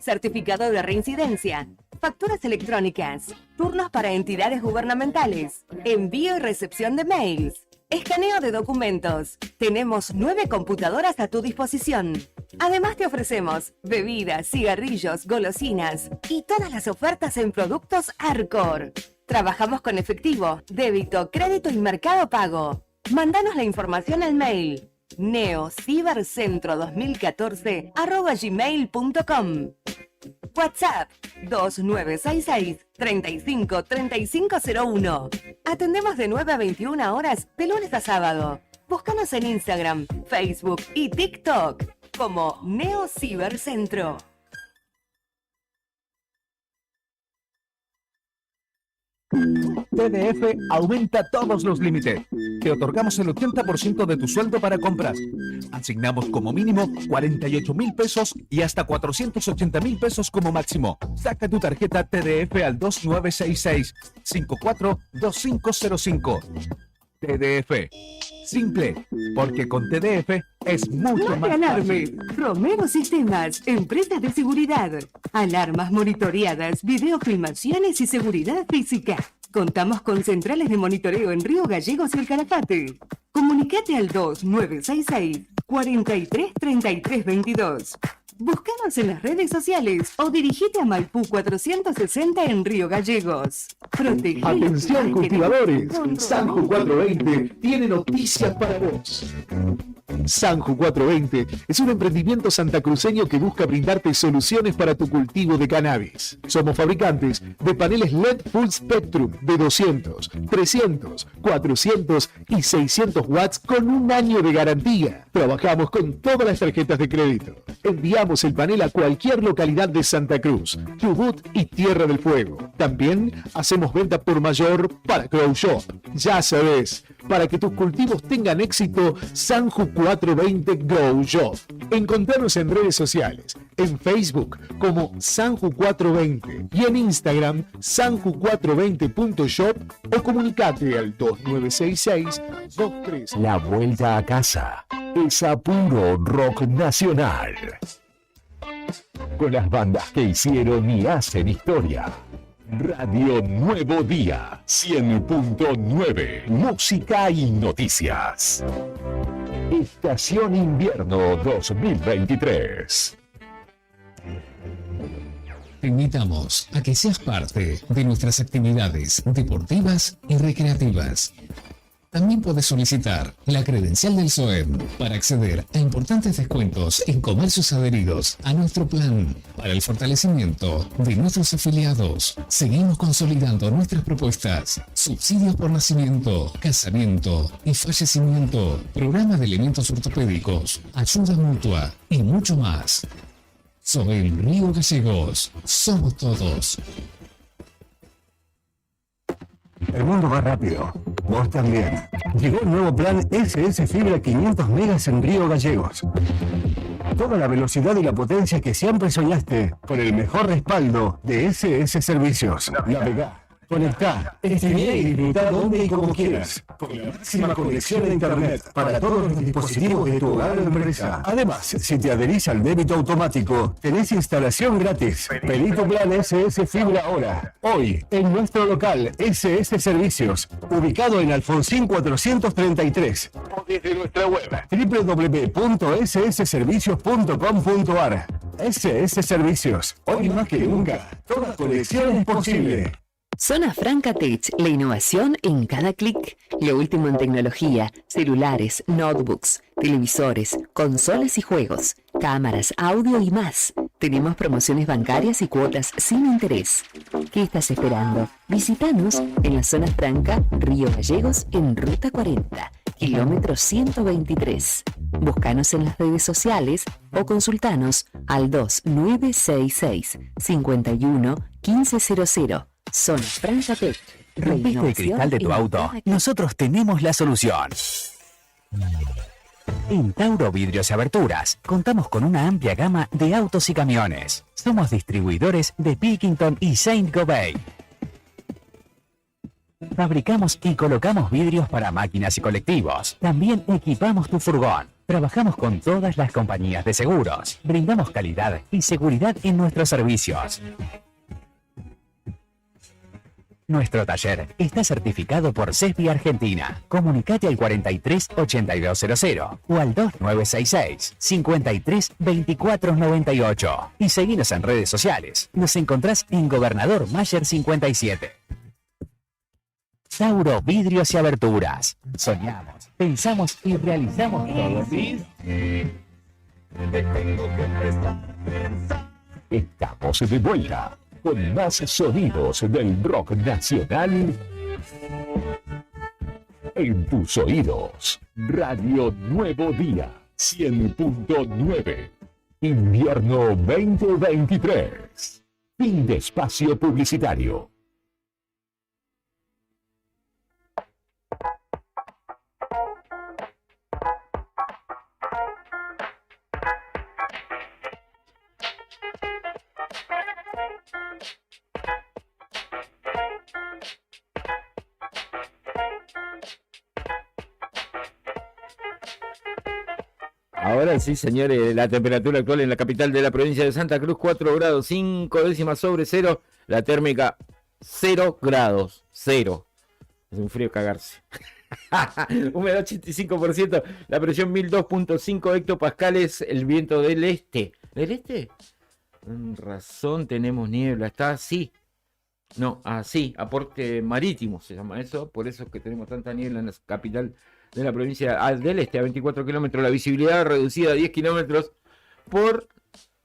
certificado de reincidencia, facturas electrónicas, turnos para entidades gubernamentales, envío y recepción de mails, escaneo de documentos. Tenemos 9 computadoras a tu disposición. Además te ofrecemos bebidas, cigarrillos, golosinas y todas las ofertas en productos Arcor. Trabajamos con efectivo, débito, crédito y mercado pago. Mándanos la información al mail neocibercentro2014@gmail.com. WhatsApp 2966-353501. Atendemos de 9 a 21 horas de lunes a sábado. Búscanos en Instagram, Facebook y TikTok como Neocibercentro. TDF aumenta todos los límites. Te otorgamos el 80% de tu sueldo para compras. Asignamos como mínimo 48.000 pesos y hasta 480.000 pesos como máximo. Saca tu tarjeta TDF al 2966-542505. TDF. Simple, porque con TDF es mucho más Alarme. fácil. Romero Sistemas, empresas de seguridad. Alarmas monitoreadas, videofilmaciones y seguridad física. Contamos con centrales de monitoreo en Río Gallegos y El Calafate. Comunicate al 2966-433322. Búscanos en las redes sociales o dirigite a Maipú 460 en Río Gallegos. Protege. Atención cultivadores, Sanju 420 tiene noticias para vos. Sanju 420 es un emprendimiento santacruceño que busca brindarte soluciones para tu cultivo de cannabis. Somos fabricantes de paneles LED Full Spectrum de 200, 300, 400 y 600 watts con un año de garantía. Trabajamos con todas las tarjetas de crédito. Enviamos el panel a cualquier localidad de Santa Cruz, Chubut y Tierra del Fuego. También hacemos venta por mayor para Grow Shop. Ya sabes, para que tus cultivos tengan éxito, Sanju 420 Grow Shop. Encontrarnos en redes sociales, en Facebook como Sanju 420 y en Instagram sanju420.shop o comunicate al 2966-23. La vuelta a casa es a puro rock nacional. Con las bandas que hicieron y hacen historia. Radio Nuevo Día 100.9. Música y noticias. Estación Invierno 2023. Te invitamos a que seas parte de nuestras actividades deportivas y recreativas. También puedes solicitar la credencial del SOEM para acceder a importantes descuentos en comercios adheridos a nuestro plan para el fortalecimiento de nuestros afiliados. Seguimos consolidando nuestras propuestas: subsidios por nacimiento, casamiento y fallecimiento, programa de elementos ortopédicos, ayuda mutua y mucho más. SOEM Río Gallegos, somos todos. El mundo va rápido, vos también. Llegó el nuevo plan SS Fibra 500 megas en Río Gallegos. Toda la velocidad y la potencia que siempre soñaste, con el mejor respaldo de SS Servicios. Navegá, conectá, streamea y disfrutá donde y como quieras. Con la máxima conexión de internet para todos los dispositivos de tu hogar o empresa. Además, si te adherís al débito automático, tenés instalación gratis. Pedí tu plan SS Fibra ahora. Hoy, en nuestro local SS Servicios, ubicado en Alfonsín 433. O desde nuestra web www.ssservicios.com.ar. SS Servicios, hoy más que nunca, toda conexión es posible. Zona Franca Tech, la innovación en cada clic. Lo último en tecnología, celulares, notebooks, televisores, consolas y juegos, cámaras, audio y más. Tenemos promociones bancarias y cuotas sin interés. ¿Qué estás esperando? Visítanos en la Zona Franca, Río Gallegos, en Ruta 40, kilómetro 123. Búscanos en las redes sociales o consultanos al 2966 51 1500. Zona Franca Tech. ¿Rompiste el cristal de tu auto? Nosotros tenemos la solución. En Tauro Vidrios y Aberturas contamos con una amplia gama de autos y camiones. Somos distribuidores de Pilkington y Saint-Gobain. Fabricamos y colocamos vidrios para máquinas y colectivos. También equipamos tu furgón. Trabajamos con todas las compañías de seguros. Brindamos calidad y seguridad en nuestros servicios. Nuestro taller está certificado por CESBI Argentina. Comunicate al 43 8200 o al 2966 53 24 98 y seguinos en redes sociales. Nos encontrás en Gobernador Mayer 57. Tauro Vidrios y Aberturas. Soñamos, pensamos y realizamos todo. Estamos de vuelta con más sonidos del rock nacional en tus oídos. Radio Nuevo Día 100.9. Invierno 2023. Fin de espacio publicitario. Ahora sí, señores, la temperatura actual en la capital de la provincia de Santa Cruz, 4 grados 5 décimas sobre cero. La térmica, 0 grados, 0. Es un frío cagarse. Humedad 85%, la presión 1002.5 hectopascales, el viento del este. ¿Del este? Con razón tenemos niebla, está así. No, así, aporte marítimo se llama eso, por eso es que tenemos tanta niebla en la capital de la provincia del este, a 24 kilómetros, la visibilidad reducida a 10 kilómetros por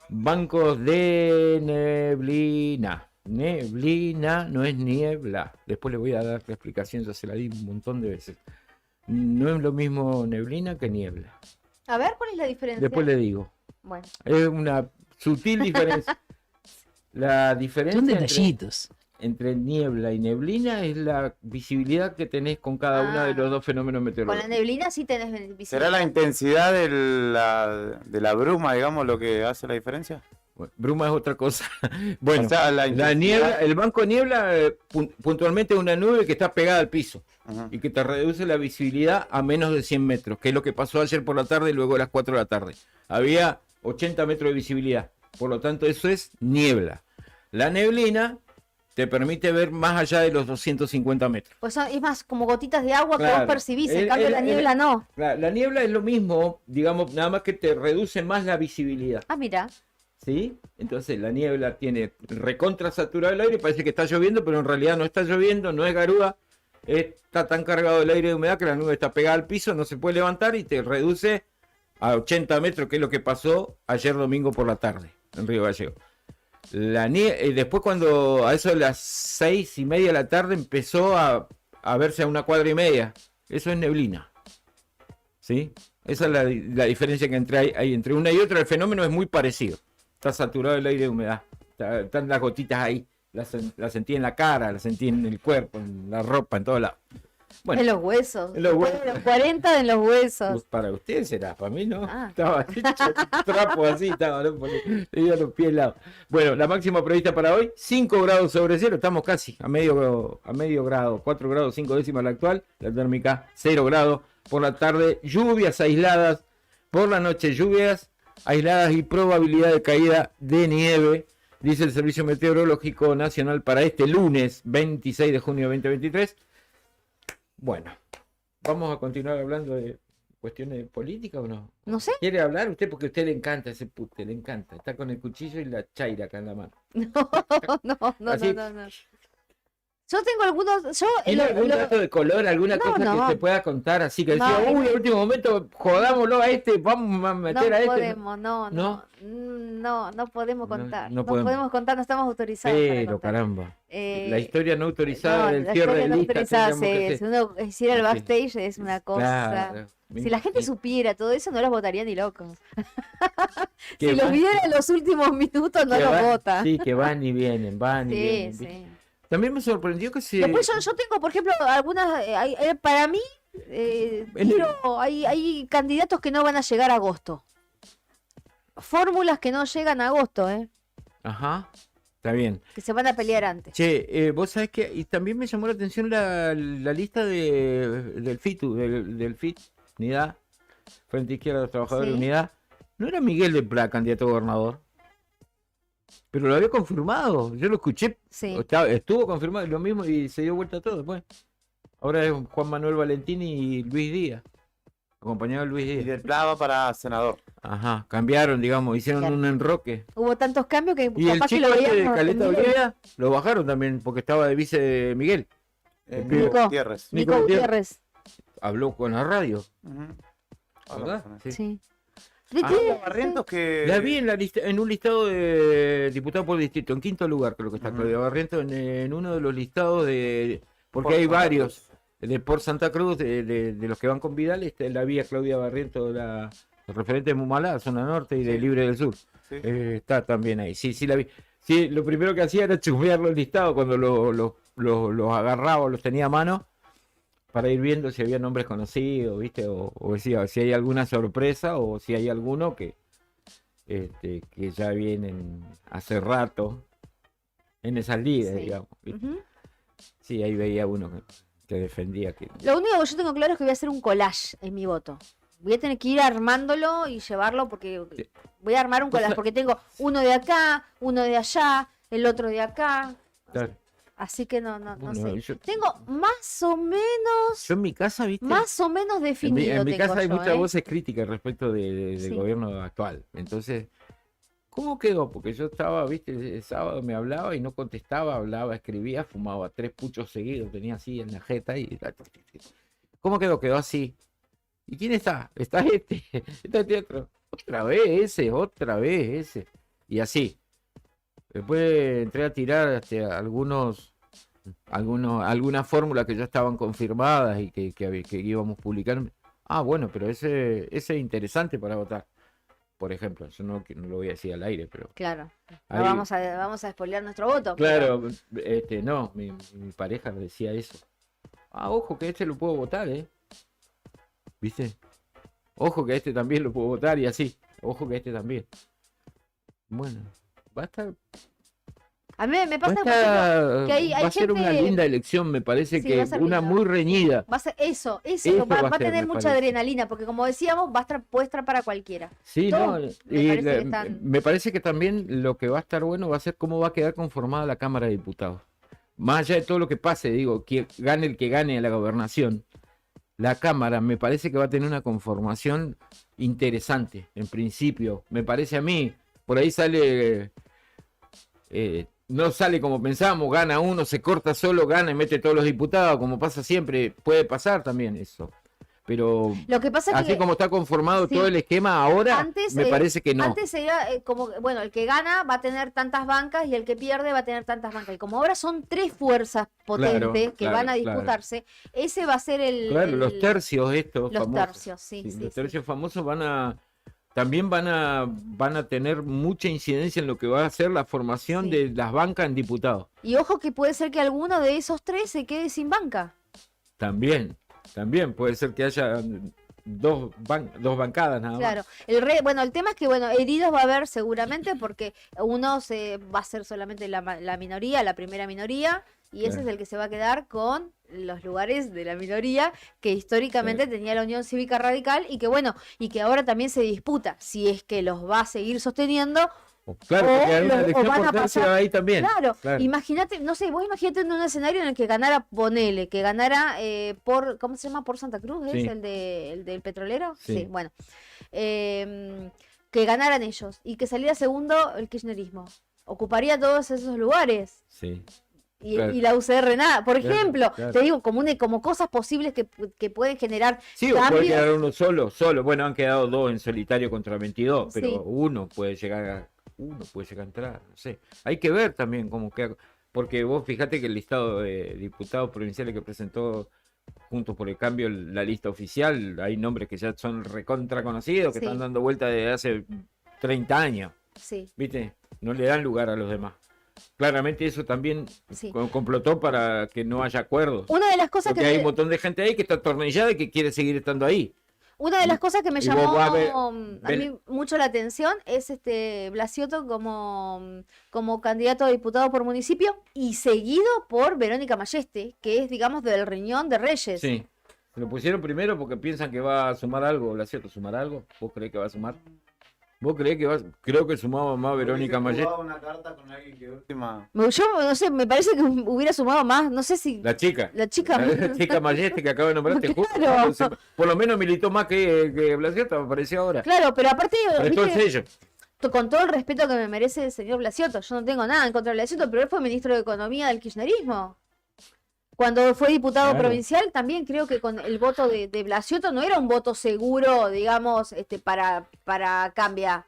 bancos de neblina. Neblina no es niebla. Después le voy a dar la explicación, ya se la di un montón de veces. No es lo mismo neblina que niebla. A ver, ¿cuál es la diferencia? Después le digo. Bueno. Es una sutil diferencia. La diferencia Son detallitos. entre niebla y neblina es la visibilidad que tenés con cada uno de los dos fenómenos Con meteorológicos. la neblina sí tenés visibilidad. ¿Será la intensidad de la bruma, digamos, lo que hace la diferencia? Bueno, bruma es otra cosa. Bueno, O sea, la niebla, el banco de niebla puntualmente es una nube que está pegada al piso y que te reduce la visibilidad a menos de 100 metros, que es lo que pasó ayer por la tarde y luego a las 4 de la tarde. Había 80 metros de visibilidad, por lo tanto eso es niebla. La neblina te permite ver más allá de los 250 metros. Pues es más como gotitas de agua que Claro. vos percibís, en cambio la niebla no. La niebla es lo mismo, digamos, nada más que te reduce más la visibilidad. Ah, mira. ¿Sí? Entonces la niebla tiene recontra saturado el aire, parece que está lloviendo, pero en realidad no está lloviendo, no es garúa, está tan cargado el aire de humedad que la nube está pegada al piso, no se puede levantar y te reduce a 80 metros, que es lo que pasó ayer domingo por la tarde en Río Gallegos. Después cuando a eso de las 6:30 de la tarde empezó a verse a 1,5 cuadras, eso es neblina. ¿Sí? Esa es la diferencia que hay entre una y otra. El fenómeno es muy parecido. Está saturado el aire de humedad. Están las gotitas ahí. Las sentí en la cara, las sentí en el cuerpo, en la ropa, en todos lados. Bueno, En los huesos. en los Después huesos. de los 40 en los huesos. pues para usted será, para mí no. Ah. Estaba hecho trapo así, estaba, ¿no? Tenía los pies helados. Bueno, la máxima prevista para hoy, 5 grados sobre cero, estamos casi a medio grado, 4 grados 5 décimas la actual, la térmica 0 grados. Por la tarde, lluvias aisladas, por la noche lluvias aisladas y probabilidad de caída de nieve, dice el Servicio Meteorológico Nacional para este lunes 26 de junio de 2023. Bueno, ¿vamos a continuar hablando de cuestiones de política o no? No sé. ¿Quiere hablar usted? Porque a usted le encanta ese pute, le encanta. Está con el cuchillo y la chaira acá en la mano. No. Así. No. Yo tengo algunos. ¿Tiene algún dato de color, alguna No, cosa que no. se pueda contar? Así que No, decía, no. uy, al último momento, jodámoslo a este, vamos a meter a este. Podemos, no podemos contar. no No podemos. podemos contar, no estamos autorizados. para Pero contar. caramba. La historia no autorizada No, del la cierre historia de no lista. autorizada, tendríamos que si hacer. uno hiciera el Sí. backstage es una cosa. Claro. Si la gente supiera todo eso, no los votaría ni locos. Que Si los van- viera en los últimos minutos, no que los van- vota. Sí, que van y vienen, van y Sí, vienen. sí. También me sorprendió que se... Después yo tengo, por ejemplo, algunas. Para mí, hay candidatos que no van a llegar a agosto. Fórmulas que no llegan a agosto, Ajá, está bien. que se van a pelear antes. Che, vos sabés que... Y también me llamó la atención la lista del FITU, del FIT, Unidad Frente Izquierda de los Trabajadores Sí. de Unidad. ¿No era Miguel de Pla, candidato a gobernador? Pero lo había confirmado. Yo lo escuché. Sí. Estuvo confirmado lo mismo y se dio vuelta todo después. Ahora es Juan Manuel Valentín y Luis Díaz. Acompañado de Luis Y Díaz. del Plava para senador. Ajá, cambiaron, digamos, hicieron Claro. un enroque. Hubo tantos cambios que Y el capaz que chico lo este de veíamos. Caleta en Miguel. Olivia lo bajaron también porque estaba de vice de Miguel. Nico Nico. Gutiérrez. Nico Gutiérrez. Habló con la radio. Ujú. ¿Verdad? Sí. Sí. Ah, ¿Qué? Barrientos que... La vi en, en un listado de diputados por distrito, en quinto lugar creo que está Claudia Barrientos, en uno de los listados de... Porque Por hay Santa varios, por Santa Cruz, de los que van con Vidal, la vía Claudia Barrientos, la referente de Mumalá, zona norte, y de Sí. Libre del Sur. Sí. Está también ahí, sí la vi. Sí, lo primero que hacía era chusmear los listados cuando los agarraba o los tenía a mano, para ir viendo si había nombres conocidos, ¿viste? O decía, si hay alguna sorpresa o si hay alguno que ya vienen hace rato en esas ligas, Sí. digamos. ¿viste? Ujú. Sí, ahí veía uno que defendía que... Lo único que yo tengo claro es que voy a hacer un collage en mi voto. Voy a tener que ir armándolo y llevarlo porque Sí. voy a armar un collage porque tengo uno de acá, uno de allá, el otro de acá. Claro. Así que no Bueno, sé. yo Tengo más o menos en mi casa, ¿viste? en definido. En mi tengo casa hay yo, muchas ¿eh? voces críticas respecto del Sí. gobierno actual. Entonces, ¿cómo quedó? Porque yo estaba, ¿viste? El sábado me hablaba y no contestaba, hablaba, escribía, fumaba 3 puchos seguidos, tenía así en la jeta y... ¿Cómo quedó? Quedó así. ¿Y quién está? Está este, está este otro. Otra vez ese. Y así. Después entré a tirar algunas fórmulas que ya estaban confirmadas y que íbamos a publicar. Ah, bueno, pero ese es interesante para votar. Por ejemplo, yo no lo voy a decir al aire, pero... Claro. No Ahí- vamos a spoilear nuestro voto. Claro, no, mi pareja decía eso. Ah, ojo que este lo puedo votar, ¿Viste? Ojo que este también lo puedo votar y así. Ojo que este también. Bueno, va a estar... A mí me Va pasa a, por ejemplo, que hay va a ser una gente- linda elección, me parece Sí, que va a ser una linda. muy reñida. va a ser eso Eso va va a a ser, tener me mucha parece. adrenalina, porque como decíamos, puede estar para cualquiera. Sí, Todo, no, me y parece que están- me parece que también lo que va a estar bueno va a ser cómo va a quedar conformada la Cámara de Diputados. Más allá de todo lo que pase, digo, que gane el que gane a la gobernación, la Cámara me parece que va a tener una conformación interesante, en principio, me parece a mí. Por ahí sale, no sale como pensamos, gana uno, se corta solo, gana y mete todos los diputados, como pasa siempre, puede pasar también eso. Pero Lo que pasa es así que como está conformado sí. todo el esquema ahora, Antes, me parece que no. antes era como, bueno, el que gana va a tener tantas bancas y el que pierde va a tener tantas bancas. Y como ahora son 3 fuerzas potentes Claro, que claro, van a claro. disputarse, ese va a ser Claro, los tercios estos los famosos. tercios, sí, Sí, sí, los sí. tercios famosos también van a tener mucha incidencia en lo que va a ser la formación Sí. de las bancas en diputados. Y ojo que puede ser que alguno de esos 3 se quede sin banca. También puede ser que haya dos bancadas nada más. Claro, bueno, el tema es que, bueno, heridos va a haber seguramente porque uno va a ser solamente la minoría, la primera minoría, y ese Claro. es el que se va a quedar con los lugares de la minoría que históricamente tenía la Unión Cívica Radical y que, bueno, y que ahora también se disputa si es que los va a seguir sosteniendo. Claro, O porque hay una o elección van por a tercio pasar- ahí también. Claro, Claro. imagínate, no sé, vos imagínate en un escenario en el que ganara, ponele, que ganara ¿cómo se llama? Por Santa Cruz, ¿es Sí. el del petrolero? Sí. Sí, bueno. Que ganaran ellos y que saliera segundo el kirchnerismo. Ocuparía todos esos lugares. Sí. Y, Claro. y la UCR nada. Por Claro, ejemplo, claro. te digo, como cosas posibles que pueden generar Sí, o puede cambios. quedar uno solo. Bueno, han quedado 2 en solitario contra 22, pero Sí. uno puede llegar a entrar, no sé. Hay que ver también cómo queda, porque vos fijate que el listado de diputados provinciales que presentó Juntos por el Cambio, la lista oficial, hay nombres que ya son recontra conocidos, que Sí. están dando vuelta desde hace 30 años, Sí, ¿viste? No le dan lugar a los demás. Claramente eso también sí. complotó para que no haya acuerdos. Una de las cosas Porque hay un montón de gente ahí que está atornillada y que quiere seguir estando ahí. Una de las cosas que me Y llamó vos vas a ver- a mí mucho la atención es Blasioto como candidato a diputado por municipio y seguido por Verónica Mayeste, que es, digamos, del riñón de Reyes. Sí. Se lo pusieron primero porque piensan que va a sumar algo, Blasiotto, ¿sumar algo? ¿Vos creés que va a sumar? ¿Vos creés que va? Creo que sumaba más Verónica Mayet. una carta con alguien que última. Yo no sé, me parece que hubiera sumado más, no sé si... La chica. La chica. La chica Mayete que acaba de nombrarte justo. Claro. Por lo menos militó más que Blasiotto, me pareció ahora. Claro, pero aparte, Prestó el ¿viste? sello. Con todo el respeto que me merece el señor Blasiotto, yo no tengo nada en contra de Blasiotto, pero él fue ministro de Economía del kirchnerismo. Cuando fue diputado Claro. provincial, también creo que con el voto de Blasiotto no era un voto seguro, digamos, para cambiar.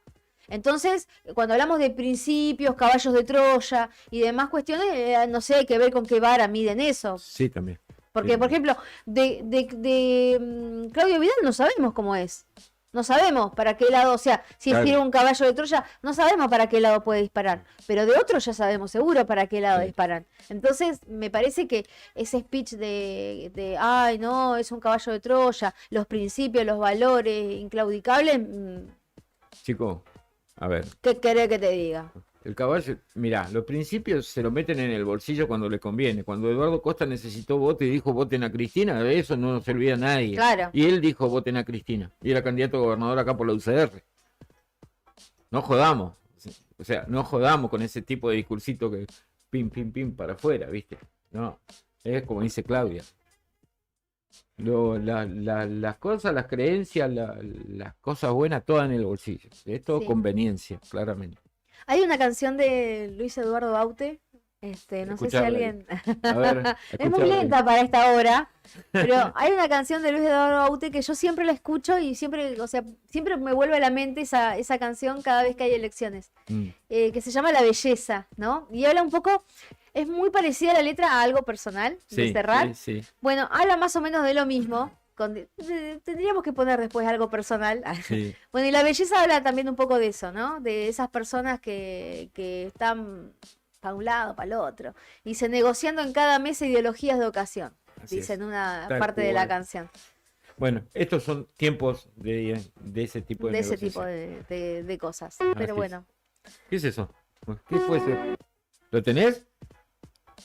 Entonces, cuando hablamos de principios, caballos de Troya y demás cuestiones, no sé, hay que ver con qué vara miden eso. Sí, también. Porque, Sí. por ejemplo, Claudio Vidal no sabemos cómo es. No sabemos para qué lado, o sea, si Claro. es un caballo de Troya, no sabemos para qué lado puede disparar. Pero de otro ya sabemos seguro para qué lado Sí. disparan. Entonces, me parece que ese speech ay, no, es un caballo de Troya, los principios, los valores inclaudicables, Chico, a ver. ¿qué querés que te diga? El caballo, mirá, los principios se lo meten en el bolsillo cuando le conviene. Cuando Eduardo Costa necesitó voto y dijo voten a Cristina, de eso no se olvida nadie. Claro. Y él dijo voten a Cristina. Y era candidato a gobernador acá por la UCR. No jodamos. O sea, no jodamos con ese tipo de discursito que pim, pim, pim para afuera, ¿viste? No, es como dice Claudia. Las cosas, las creencias, las cosas buenas, todas en el bolsillo. Es todo Sí. conveniencia, claramente. Hay una canción de Luis Eduardo Baute, no sé si Escucharla, alguien... A ver, Es muy escucharla. lenta para esta hora, pero hay una canción de Luis Eduardo Baute que yo siempre la escucho y siempre, o sea, siempre me vuelve a la mente esa canción cada vez que hay elecciones, Mm. que se llama La Belleza, ¿no? Y habla un poco, es muy parecida la letra a algo personal de Sí, Serrat. sí, sí, Bueno, habla más o menos de lo mismo. Tendríamos que poner después algo personal. sí. Bueno, y la belleza habla también un poco de eso, ¿no? De esas personas que están para un lado, para el otro, y se negociando en cada mesa ideologías de ocasión, Así dice es. en una Tal parte de la cual. canción, Bueno, estos son tiempos de ese tipo de de ese negociación. tipo de cosas. Así Pero es. bueno. ¿Qué es eso? ¿Qué puede ser? ¿Lo tenés?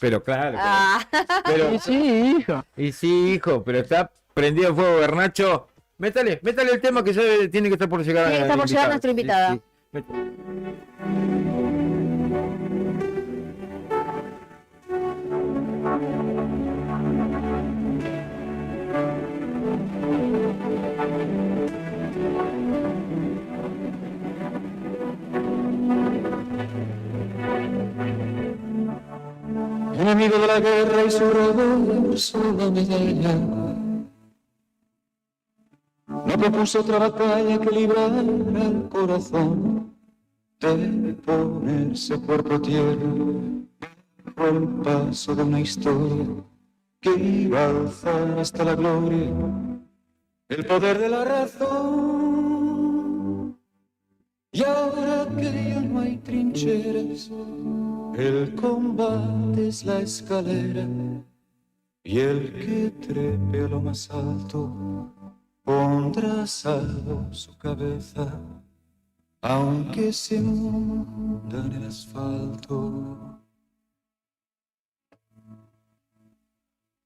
Pero claro. Ah, Pero, Y sí, hija. y sí, hijo, pero está prendido a fuego, Bernacho. Métale el tema que ya tiene que estar por llegar. Sí, está el por llegar nuestra invitada. Sí, sí. Enemigo de la guerra y su reverso la medalla. No propuso otra batalla que librar al corazón de ponerse cuerpo a tierra bajo el paso de una historia que iba a alzar hasta la gloria el poder de la razón. Y ahora que ya no hay trincheras, el combate es la escalera y el que trepe a lo más alto pondrá a salvo su cabeza, aunque se hunda en el asfalto.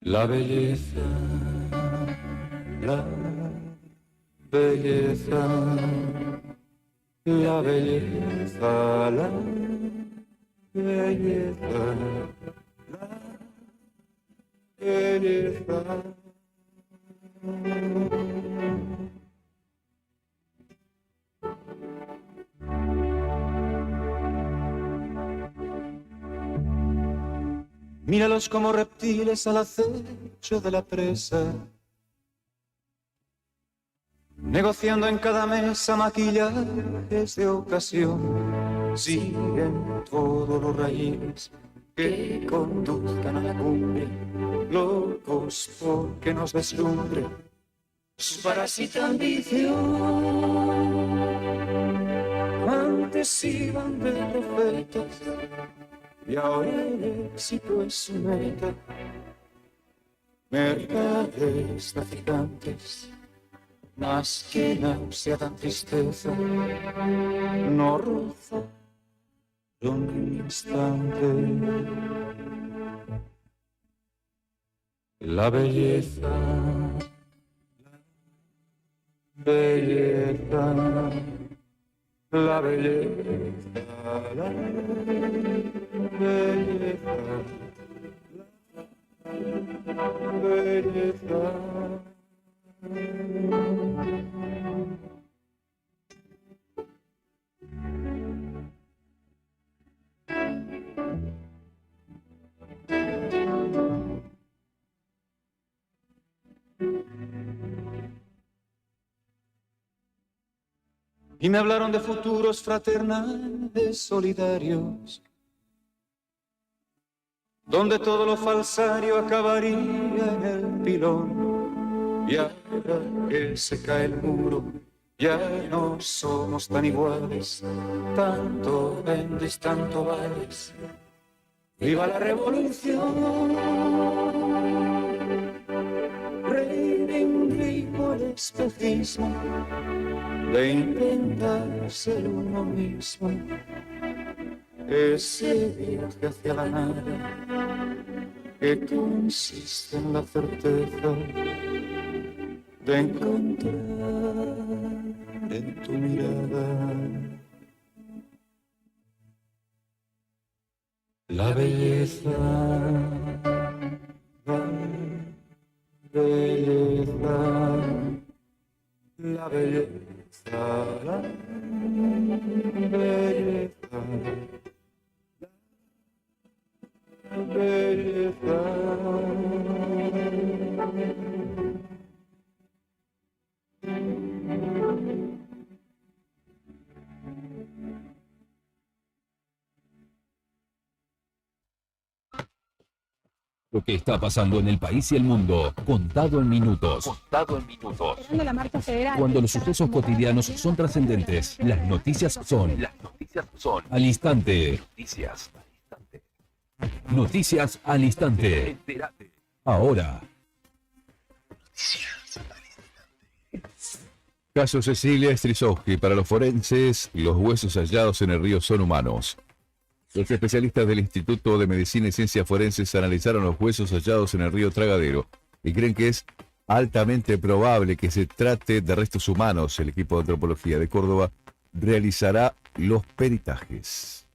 La belleza, la belleza, la belleza, la belleza, la belleza. Míralos como reptiles al acecho de la presa, negociando en cada mesa maquillajes de ocasión. Siguen todos los raíles que conduzcan a la cumbre, locos porque nos deslumbre su parásita ambición. Antes iban de profetas y ahora el éxito es su meta. Mercaderes traficantes, más que náusea dan tristeza, no roza un instante. La belleza, belleza, la belleza, la belleza, la belleza. Y me hablaron de futuros fraternales solidarios, donde todo lo falsario acabaría en el pilón. Y ahora que se cae el muro, ya no somos tan iguales, tanto vendes, tanto vales. ¡Viva la revolución! Reivindico el espejismo de intentar ser uno mismo, ese viaje hacia la nada que consiste en la certeza de encontrar en tu mirada la belleza, la belleza, la belleza. La belleza, la belleza. Lo que está pasando en el país y el mundo, contado en minutos. Contado en minutos. Cuando los sucesos cotidianos son trascendentes, las noticias son. Al instante. Noticias al instante. Ahora. Caso Cecilia Strisowski. Para los forenses, los huesos hallados en el río son humanos. Los especialistas del Instituto de Medicina y Ciencias Forenses analizaron los huesos hallados en el río Tragadero y creen que es altamente probable que se trate de restos humanos. El equipo de antropología de Córdoba realizará los peritajes.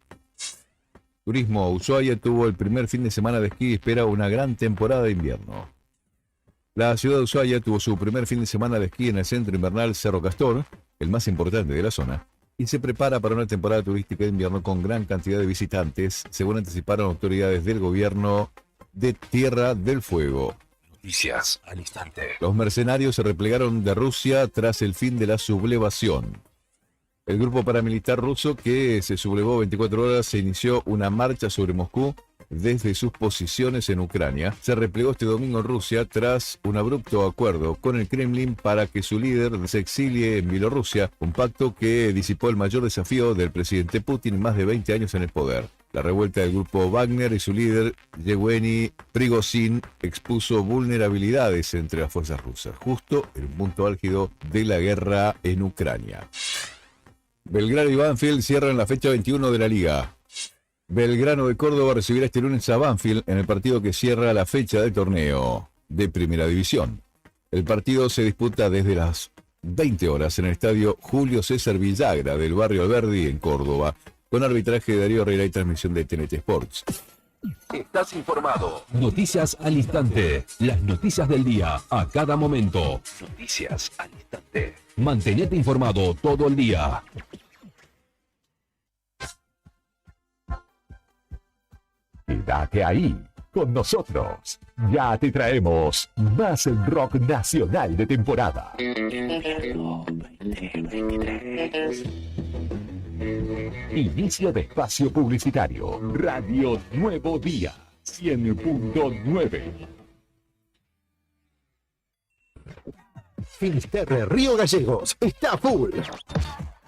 Turismo. Ushuaia tuvo el primer fin de semana de esquí y espera una gran temporada de invierno. La ciudad de Ushuaia tuvo su primer fin de semana de esquí en el centro invernal Cerro Castor, el más importante de la zona, y se prepara para una temporada turística de invierno con gran cantidad de visitantes, según anticiparon autoridades del gobierno de Tierra del Fuego. Noticias al instante. Los mercenarios se replegaron de Rusia tras el fin de la sublevación. El grupo paramilitar ruso, que se sublevó 24 horas, se inició una marcha sobre Moscú desde sus posiciones en Ucrania. Se replegó este domingo en Rusia tras un abrupto acuerdo con el Kremlin para que su líder se exilie en Bielorrusia, un pacto que disipó el mayor desafío del presidente Putin en más de 20 años en el poder. La revuelta del grupo Wagner y su líder, Yevgeny Prigozhin, expuso vulnerabilidades entre las fuerzas rusas, justo en un punto álgido de la guerra en Ucrania. Belgrano y Banfield cierran la fecha 21 de la Liga. Belgrano de Córdoba recibirá este lunes a Banfield en el partido que cierra la fecha del torneo de Primera División. El partido se disputa desde las 20 horas en el estadio Julio César Villagra del barrio Alberdi en Córdoba, con arbitraje de Darío Herrera y transmisión de TNT Sports. Estás informado. Noticias al instante. Las noticias del día a cada momento. Noticias al instante. Mantenete informado todo el día. Quédate ahí con nosotros. Ya te traemos más rock nacional de temporada. Inicio de espacio publicitario. Radio Nuevo Día 100.9. Finisterre Río Gallegos está full.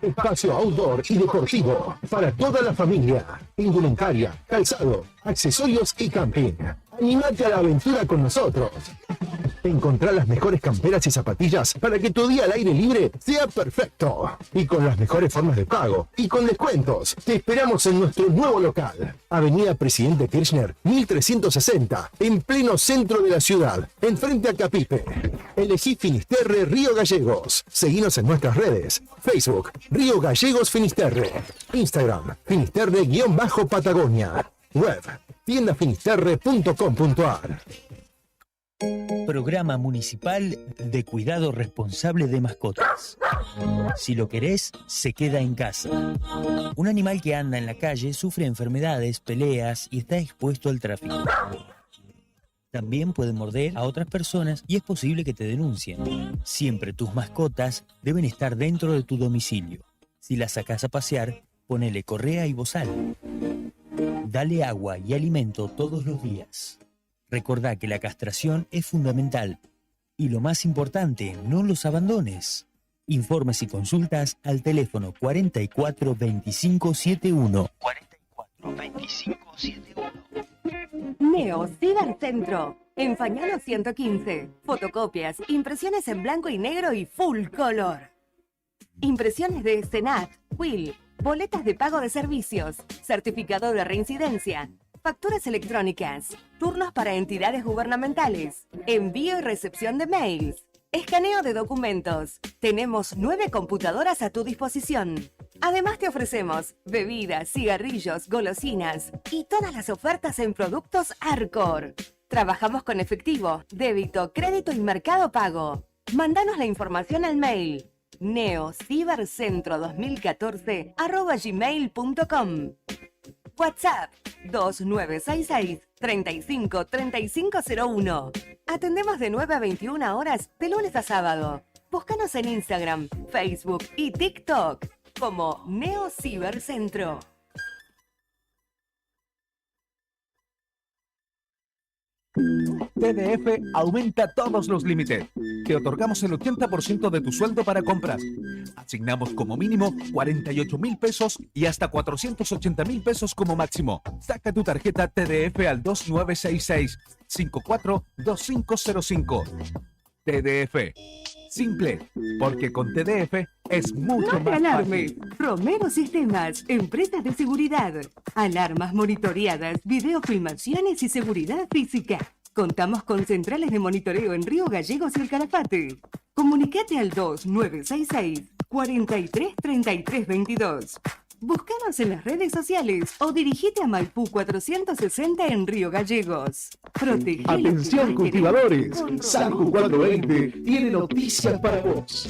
Espacio outdoor y deportivo para toda la familia. Indumentaria, calzado, accesorios y camping. Animate a la aventura con nosotros. Encontrá las mejores camperas y zapatillas para que tu día al aire libre sea perfecto. Y con las mejores formas de pago y con descuentos. Te esperamos en nuestro nuevo local. Avenida Presidente Kirchner, 1360, en pleno centro de la ciudad, enfrente a Capipe. Elegí Finisterre Río Gallegos. Seguinos en nuestras redes. Facebook, Río Gallegos Finisterre. Instagram, Finisterre-Patagonia. Web, tiendafinisterre.com.ar. Programa Municipal de Cuidado Responsable de Mascotas. Si lo querés, se queda en casa. Un animal que anda en la calle sufre enfermedades, peleas y está expuesto al tráfico. También puede morder a otras personas y es posible que te denuncien. Siempre tus mascotas deben estar dentro de tu domicilio. Si las sacás a pasear, ponele correa y bozal. Dale agua y alimento todos los días. Recordá que la castración es fundamental. Y lo más importante, no los abandones. Informes y consultas al teléfono 44 25 71. 44 25 71. Neo Cibercentro. En Fañano 115. Fotocopias, impresiones en blanco y negro y full color. Impresiones de Senat, Will, boletas de pago de servicios, certificado de reincidencia, facturas electrónicas, turnos para entidades gubernamentales, envío y recepción de mails, escaneo de documentos. Tenemos 9 computadoras a tu disposición. Además te ofrecemos bebidas, cigarrillos, golosinas y todas las ofertas en productos Arcor. Trabajamos con efectivo, débito, crédito y mercado pago. Mándanos la información al mail neocibercentro2014@gmail.com. WhatsApp 2966 35 3501. Atendemos de 9 a 21 horas de lunes a sábado. Búscanos en Instagram, Facebook y TikTok como Neo Cibercentro. TDF aumenta todos los límites. Te otorgamos el 80% de tu sueldo para compras. Asignamos como mínimo 48.000 pesos y hasta 480.000 pesos como máximo. Saca tu tarjeta TDF al 2966-542505. TDF. Simple, porque con TDF es mucho No te más alarmes. fácil. Romero Sistemas, empresas de seguridad. Alarmas monitoreadas, videofilmaciones y seguridad física. Contamos con centrales de monitoreo en Río Gallegos y El Calafate. Comunicate al 2966 433322. Búscanos en las redes sociales o dirigite a Maipú 460 en Río Gallegos. Protege lo que Atención más cultivadores, queremos. Sanju 420 tiene noticias para vos.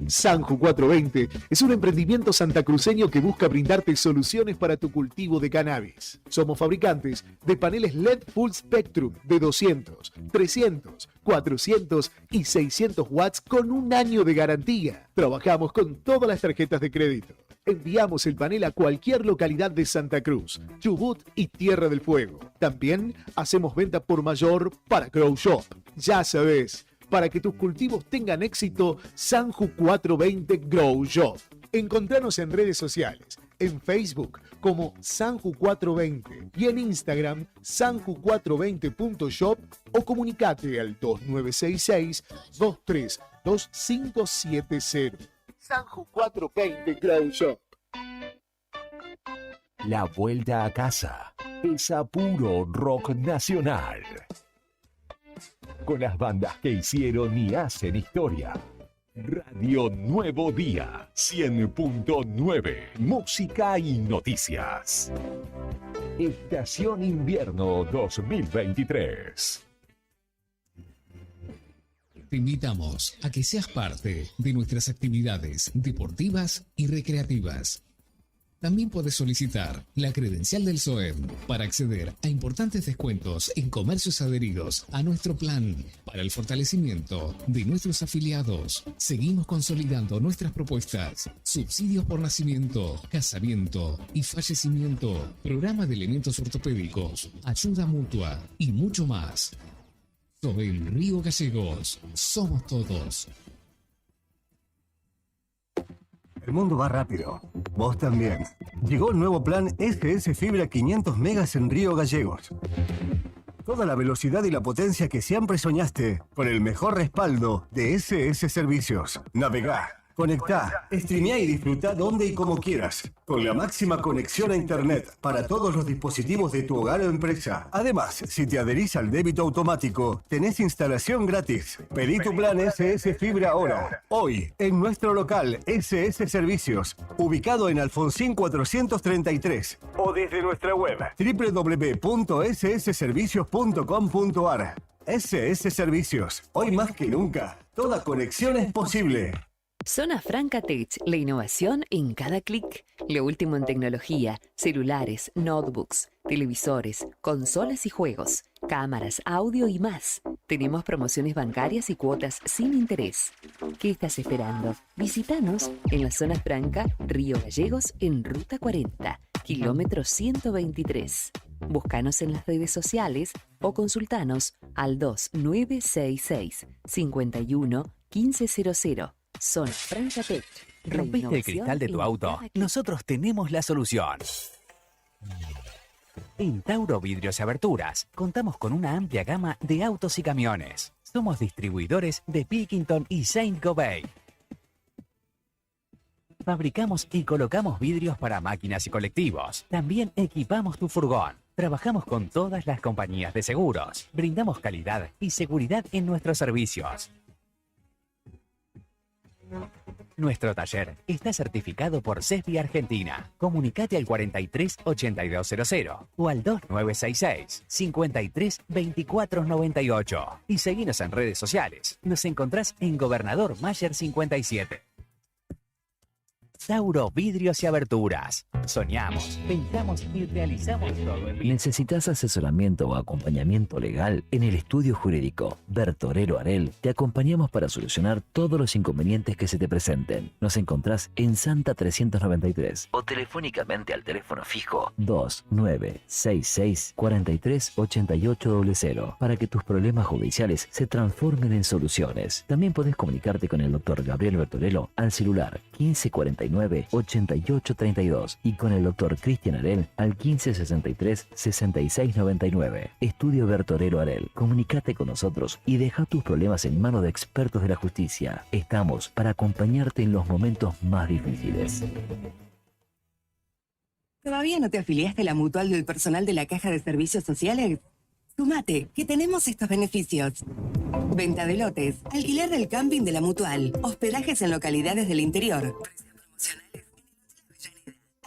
Sanju 420 es un emprendimiento santacruceño que busca brindarte soluciones para tu cultivo de cannabis. Somos fabricantes de paneles LED Full Spectrum de 200, 300, 400 y 600 watts con un año de garantía. Trabajamos con todas las tarjetas de crédito. Enviamos el panel a cualquier localidad de Santa Cruz, Chubut y Tierra del Fuego. También hacemos venta por mayor para Grow Shop. Ya sabes, para que tus cultivos tengan éxito, Sanju 420 Grow Shop. Encontranos en redes sociales, en Facebook como Sanju 420 y en Instagram sanju420.shop o comunicate al 2966 232570. Sanju 420 Grow Shop. La vuelta a casa es a puro rock nacional. Con las bandas que hicieron y hacen historia. Radio Nuevo Día 100.9. Música y noticias. Estación Invierno 2023. Te invitamos a que seas parte de nuestras actividades deportivas y recreativas. También puedes solicitar la credencial del SOEM para acceder a importantes descuentos en comercios adheridos a nuestro plan para el fortalecimiento de nuestros afiliados. Seguimos consolidando nuestras propuestas: subsidios por nacimiento, casamiento y fallecimiento, programa de elementos ortopédicos, ayuda mutua y mucho más. SOEM Río Gallegos, somos todos. El mundo va rápido. Vos también. Llegó el nuevo plan SS Fibra 500 megas en Río Gallegos. Toda la velocidad y la potencia que siempre soñaste, con el mejor respaldo de SS Servicios. Navegá, conectá, streamea y disfruta donde y como quieras, con la máxima conexión a Internet para todos los dispositivos de tu hogar o empresa. Además, si te adherís al débito automático, tenés instalación gratis. Pedí tu plan SS Fibra ahora. Hoy, en nuestro local SS Servicios, ubicado en Alfonsín 433, o desde nuestra web www.ssservicios.com.ar. SS Servicios, hoy más que nunca, toda conexión es posible. Zona Franca Tech, la innovación en cada clic. Lo último en tecnología, celulares, notebooks, televisores, consolas y juegos, cámaras, audio y más. Tenemos promociones bancarias y cuotas sin interés. ¿Qué estás esperando? Visítanos en la Zona Franca, Río Gallegos, en Ruta 40, kilómetro 123. Búscanos en las redes sociales o consultanos al 2966 51 1500. Zona Franca Tech. ¿Rompiste el cristal de tu auto? Nosotros tenemos la solución. En Tauro Vidrios y Aberturas contamos con una amplia gama de autos y camiones. Somos distribuidores de Pilkington y Saint-Gobain. Fabricamos y colocamos vidrios para máquinas y colectivos. También equipamos tu furgón. Trabajamos con todas las compañías de seguros. Brindamos calidad y seguridad en nuestros servicios. Nuestro taller está certificado por CESBI Argentina. Comunicate al 43 8200 o al 2966 53 24 98 y seguinos en redes sociales. Nos encontrás en Gobernador Mayer 57. Tauro Vidrios y Aberturas. Soñamos, pensamos y realizamos todo en vida. ¿Necesitas asesoramiento o acompañamiento legal? En el estudio jurídico Bertorero Arel te acompañamos para solucionar todos los inconvenientes que se te presenten. Nos encontrás en Santa 393 o telefónicamente al teléfono fijo 2966 43 8800 para que tus problemas judiciales se transformen en soluciones. También podés comunicarte con el doctor Gabriel Bertorello al celular 1549 8832 y con el doctor Cristian Arel al 1563 6699. Estudio Bertorero Arel. Comunícate con nosotros y deja tus problemas en manos de expertos de la justicia. Estamos para acompañarte en los momentos más difíciles. ¿Todavía no te afiliaste a la mutual del personal de la Caja de Servicios Sociales? Sumate, que tenemos estos beneficios. Venta de lotes, alquiler del camping de la mutual, hospedajes en localidades del interior,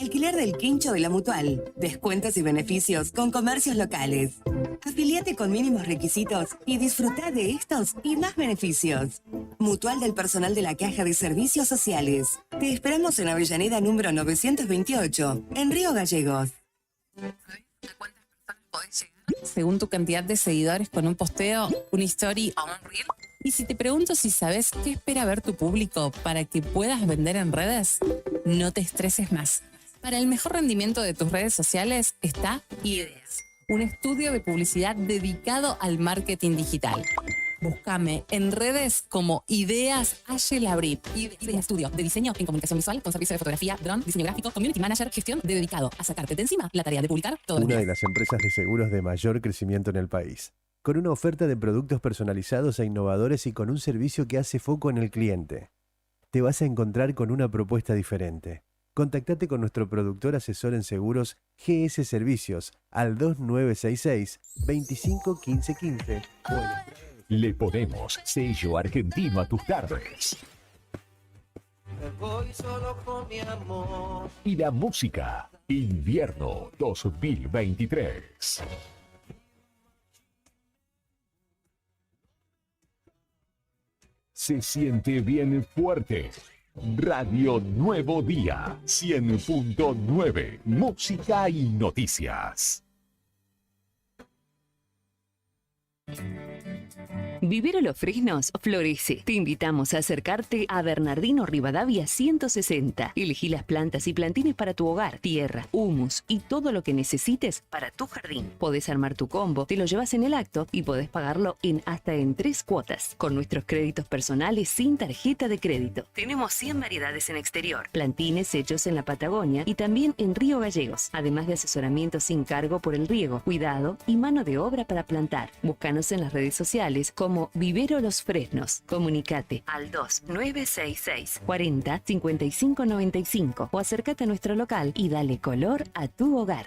alquiler del quincho de la mutual, descuentos y beneficios con comercios locales. Afiliate con mínimos requisitos y disfruta de estos y más beneficios. Mutual del personal de la Caja de Servicios Sociales. Te esperamos en Avellaneda número 928, en Río Gallegos. Según tu cantidad de seguidores con un posteo, una story o un reel. Y si te pregunto si sabes qué espera ver tu público para que puedas vender en redes, no te estreses más. Para el mejor rendimiento de tus redes sociales está Ideas, un estudio de publicidad dedicado al marketing digital. Búscame en redes como Ideas Labrit. Ideas Estudio de diseño en comunicación visual con servicio de fotografía, dron, diseño gráfico, community manager, gestión dedicado a sacarte de encima la tarea de publicar todo el día. Una de las empresas de seguros de mayor crecimiento en el país, con una oferta de productos personalizados e innovadores y con un servicio que hace foco en el cliente. Te vas a encontrar con una propuesta diferente. Contactate con nuestro productor asesor en seguros GS Servicios al 2966 25 15 15 o en... Le ponemos sello argentino a tus tardes. Voy solo con mi amor. Y la música, invierno 2023. Se siente bien fuerte. Radio Nuevo Día, 100.9, música y noticias. Vivero Los Fresnos florece. Te invitamos a acercarte a Bernardino Rivadavia 160. Elegí las plantas y plantines para tu hogar, tierra, humus y todo lo que necesites para tu jardín. Podés armar tu combo, te lo llevas en el acto y podés pagarlo hasta en 3 cuotas. Con nuestros créditos personales sin tarjeta de crédito. Tenemos 100 variedades en exterior, plantines hechos en la Patagonia y también en Río Gallegos. Además de asesoramiento sin cargo por el riego, cuidado y mano de obra para plantar. Búscanos en las redes sociales como Vivero Los Fresnos. Comunicate al 2966 40 55 95 o acércate a nuestro local y dale color a tu hogar.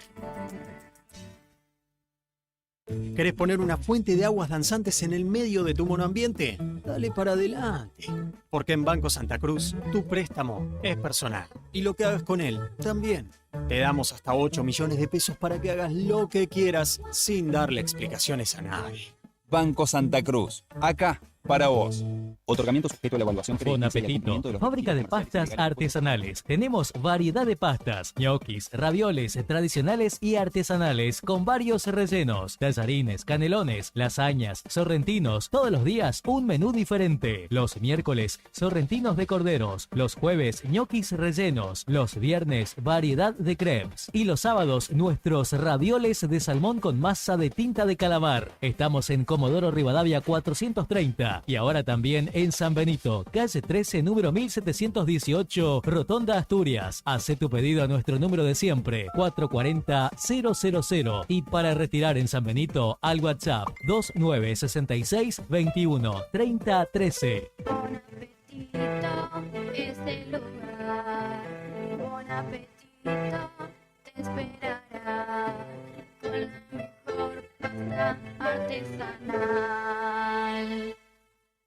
¿Querés poner una fuente de aguas danzantes en el medio de tu monoambiente? Dale para adelante. Porque en Banco Santa Cruz, tu préstamo es personal. Y lo que hagas con él, también. Te damos hasta 8 millones de pesos para que hagas lo que quieras sin darle explicaciones a nadie. Banco Santa Cruz, acá para vos. Otorgamiento sujeto a la evaluación Bon apetito. Fábrica de pastas artesanales. Tenemos variedad de pastas, ñoquis, ravioles tradicionales y artesanales con varios rellenos, tallarines, canelones, lasañas, sorrentinos. Todos los días un menú diferente. Los miércoles sorrentinos de corderos, los jueves ñoquis rellenos, los viernes variedad de crepes y los sábados nuestros ravioles de salmón con masa de tinta de calamar. Estamos en Comodoro Rivadavia 430 y ahora también en San Benito, calle 13, número 1718, Rotonda Asturias. Haz tu pedido a nuestro número de siempre, 440-000. Y para retirar en San Benito, al WhatsApp 2966 21 30 13. Bon apetito es el lugar. Bon apetito te esperará con la mejor pasta artesanal.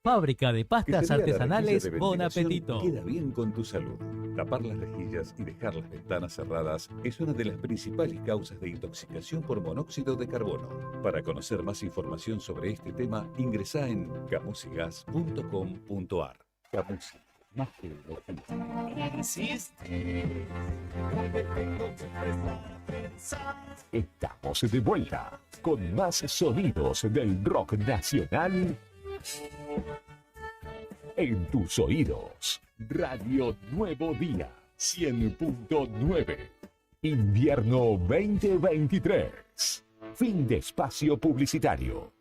Fábrica de pastas Que se vea la artesanales rejilla de Bon ventilación Apetito. Queda bien con tu salud. Tapar las rejillas y dejar las ventanas cerradas es una de las principales causas de intoxicación por monóxido de carbono. Para conocer más información sobre este tema, ingresá en camusigas.com.ar. Camusi, más que Estamos de vuelta con más sonidos del rock nacional en tus oídos. Radio Nuevo Día 100.9. Invierno 2023. Fin de espacio publicitario.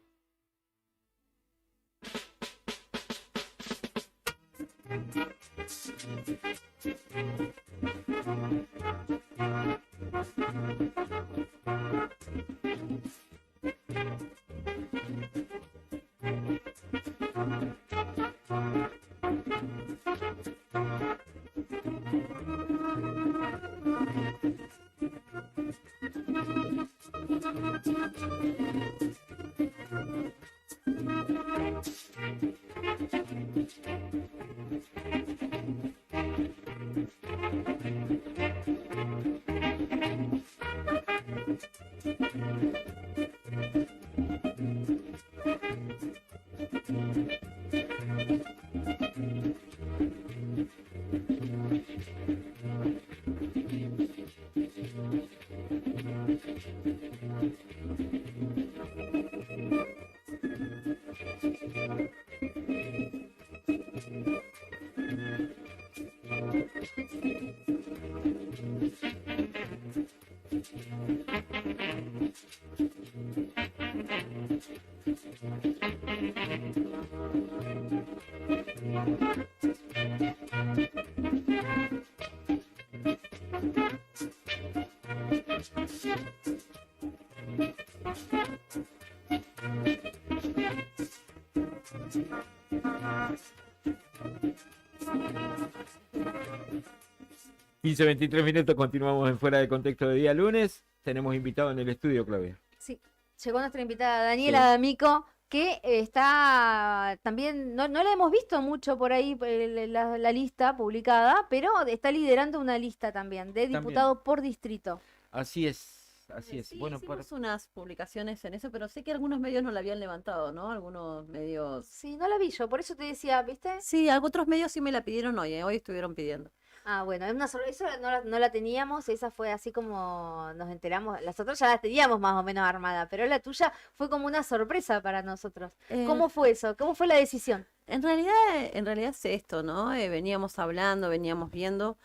Quince 23 minutos, continuamos en Fuera de Contexto de día lunes. Tenemos invitado en el estudio, Claudia. Sí, llegó nuestra invitada Daniela D'Amico, que está también, no la hemos visto mucho por ahí, la lista publicada, pero está liderando una lista también de diputado por distrito. Así es, así es. Sí, Bueno, hicimos unas publicaciones en eso, pero sé que algunos medios no la habían levantado, ¿no? Algunos medios... Sí, no la vi yo, por eso te decía, ¿viste? Sí, otros medios sí me la pidieron hoy, hoy estuvieron pidiendo. Ah, bueno, es una sorpresa, no la teníamos, esa fue así como nos enteramos, las otras ya las teníamos más o menos armada, pero la tuya fue como una sorpresa para nosotros. ¿Cómo fue eso? ¿Cómo fue la decisión? En realidad es esto, ¿no? Veníamos hablando, veníamos viendo,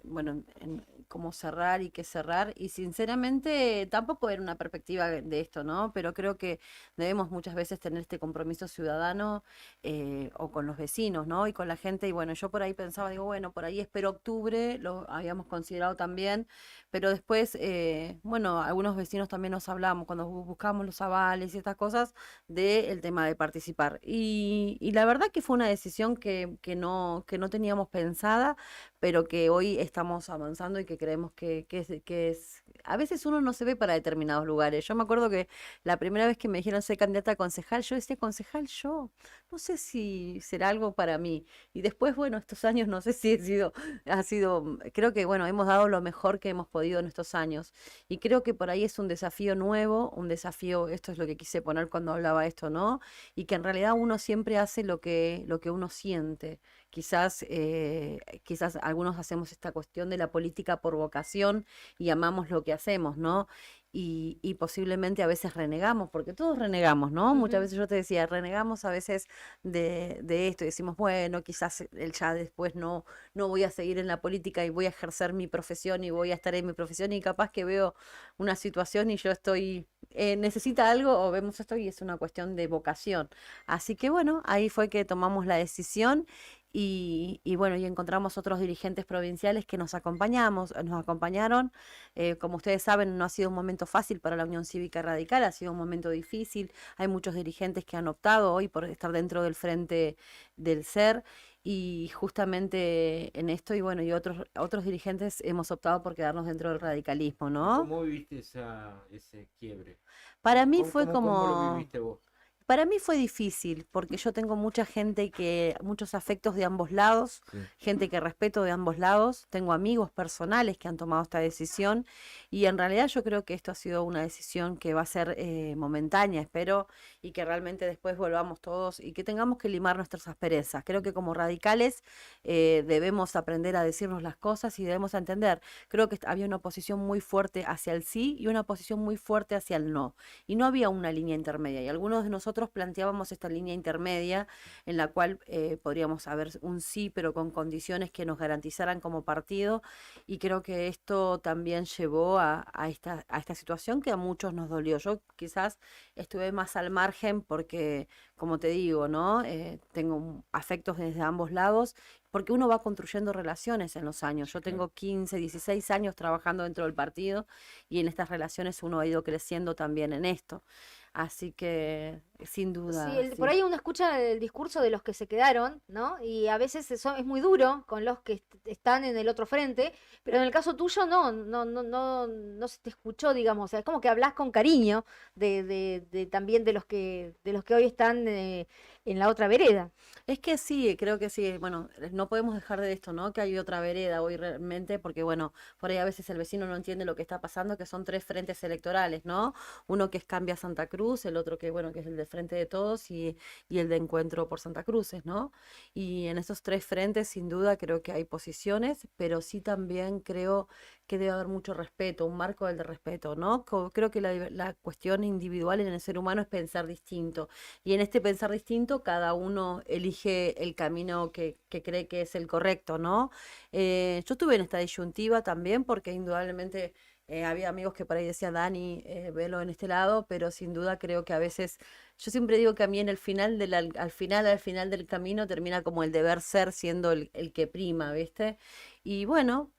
bueno, cómo cerrar y qué cerrar, y sinceramente tampoco era una perspectiva de esto, ¿no? Pero creo que debemos muchas veces tener este compromiso ciudadano o con los vecinos, ¿no? Y con la gente, y bueno, yo por ahí pensaba, digo, bueno, por ahí espero octubre, lo habíamos considerado también, pero después, bueno, algunos vecinos también nos hablamos cuando buscamos los avales y estas cosas del tema de participar. Y la verdad que fue una decisión que no teníamos pensada, pero que hoy estamos avanzando y que creemos que es... A veces uno no se ve para determinados lugares. Yo me acuerdo que la primera vez que me dijeron ser candidata a concejal, yo decía, concejal, yo no sé si será algo para mí. Y después, bueno, estos años no sé si ha sido, creo que, bueno, hemos dado lo mejor que hemos podido en estos años. Y creo que por ahí es un desafío nuevo, un desafío, esto es lo que quise poner cuando hablaba esto, ¿no? Y que en realidad uno siempre hace lo que uno siente. Quizás algunos hacemos esta cuestión de la política por vocación y amamos lo que hacemos, ¿no? Y posiblemente a veces renegamos, porque todos renegamos, ¿no? Muchas veces yo te decía, renegamos a veces de esto y decimos, bueno, quizás ya después no voy a seguir en la política y voy a ejercer mi profesión y voy a estar en mi profesión y capaz que veo una situación y yo estoy, necesita algo o vemos esto y es una cuestión de vocación. Así que bueno, ahí fue que tomamos la decisión. Y bueno, y encontramos otros dirigentes provinciales que nos acompañaron. Como ustedes saben, no ha sido un momento fácil para la Unión Cívica Radical, ha sido un momento difícil. Hay muchos dirigentes que han optado hoy por estar dentro del frente del SER y justamente en esto, y bueno, y otros dirigentes hemos optado por quedarnos dentro del radicalismo, ¿no? ¿Cómo viviste ese quiebre? Para mí fue ¿Cómo lo viviste vos? Para mí fue difícil, porque yo tengo mucha gente muchos afectos de ambos lados, Sí. gente que respeto de ambos lados, tengo amigos personales que han tomado esta decisión y en realidad yo creo que esto ha sido una decisión que va a ser momentánea, espero, y que realmente después volvamos todos y que tengamos que limar nuestras asperezas. Creo que como radicales debemos aprender a decirnos las cosas y debemos entender. Creo que había una posición muy fuerte hacia el sí y una posición muy fuerte hacia el no, y no había una línea intermedia, y algunos de nosotros planteábamos esta línea intermedia en la cual podríamos haber un sí, pero con condiciones que nos garantizaran como partido, y creo que esto también llevó a esta situación que a muchos nos dolió. Yo quizás estuve más al margen porque, como te digo, ¿no? Tengo afectos desde ambos lados, porque uno va construyendo relaciones en los años. Yo tengo 15, 16 años trabajando dentro del partido y en estas relaciones uno ha ido creciendo también en esto. Así que, sin duda. Sí, por ahí uno escucha el discurso de los que se quedaron, ¿no? Y a veces eso es muy duro con los que están en el otro frente, pero en el caso tuyo no se te escuchó, digamos. O sea, es como que hablas con cariño también de los que hoy están en la otra vereda. Es que sí, creo que sí. Bueno, no podemos dejar de esto, ¿no? Que hay otra vereda hoy realmente, porque bueno, por ahí a veces el vecino no entiende lo que está pasando, que son 3 frentes electorales, ¿no? Uno que es Cambia Santa Cruz, el otro que, bueno, que es el de Frente de Todos y el de Encuentro por Santa Cruces, ¿no? Y en esos 3 frentes, sin duda, creo que hay posiciones, pero sí también creo que debe haber mucho respeto, un marco del de respeto, ¿no? Creo que la cuestión individual en el ser humano es pensar distinto. Y en este pensar distinto, cada uno elige el camino que cree que es el correcto, ¿no? Yo estuve en esta disyuntiva también porque indudablemente había amigos que por ahí decían, Dani, velo en este lado, pero sin duda creo que a veces, yo siempre digo que a mí en el final al final del camino termina como el deber ser siendo el que prima, ¿viste? Y bueno,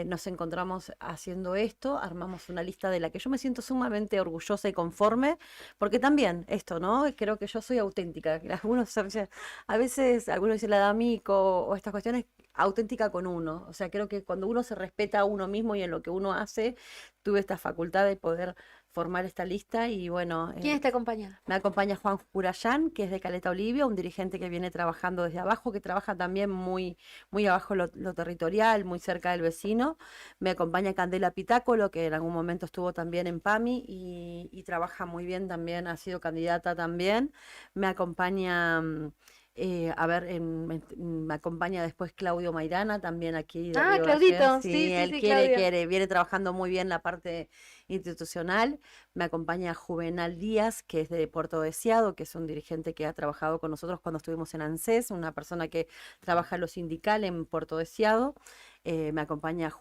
nos encontramos haciendo esto, armamos una lista de la que yo me siento sumamente orgullosa y conforme, porque también esto, ¿no? Creo que yo soy auténtica. A veces algunos dicen la D'Amico o estas cuestiones, auténtica con uno. O sea, creo que cuando uno se respeta a uno mismo y en lo que uno hace, tuve esta facultad de poder formar esta lista y bueno. ¿Quiénes te acompañan? Me acompaña Juan Purayán, que es de Caleta Olivia, un dirigente que viene trabajando desde abajo, que trabaja también muy, muy abajo lo territorial, muy cerca del vecino. Me acompaña Candela Pitácolo, que en algún momento estuvo también en PAMI y trabaja muy bien también, ha sido candidata también. Me acompaña A ver, me acompaña después Claudio Maidana, también aquí de Ah, Río Claudito, Gallegos. sí, Él sí, quiere, Claudio. viene trabajando muy bien la parte institucional. Me acompaña Juvenal Díaz, que es de Puerto Deseado, que es un dirigente que ha trabajado con nosotros cuando estuvimos en ANSES, una persona que trabaja en lo sindical en Puerto Deseado. Me acompaña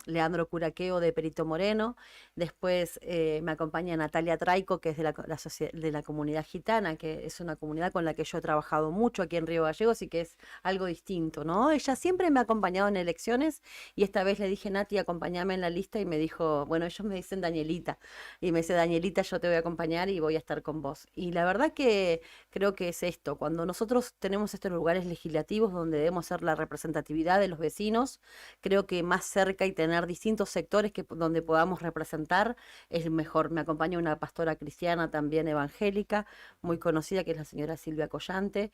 Leandro Curaqueo de Perito Moreno. Después me acompaña Natalia Traico, que es de de la comunidad gitana, que es una comunidad con la que yo he trabajado mucho aquí en Río Gallegos y que es algo distinto, ¿no? Ella siempre me ha acompañado en elecciones y esta vez le dije, Nati, acompáñame en la lista y me dijo, bueno, ellos me dicen Danielita. Y me dice, Danielita, yo te voy a acompañar y voy a estar con vos. Y la verdad que creo que es esto, cuando nosotros tenemos estos lugares legislativos donde debemos ser la representatividad de los vecinos, creo que más cerca y tener distintos sectores donde podamos representar es mejor. Me acompaña una pastora cristiana también evangélica, muy conocida, que es la señora Silvia Collante.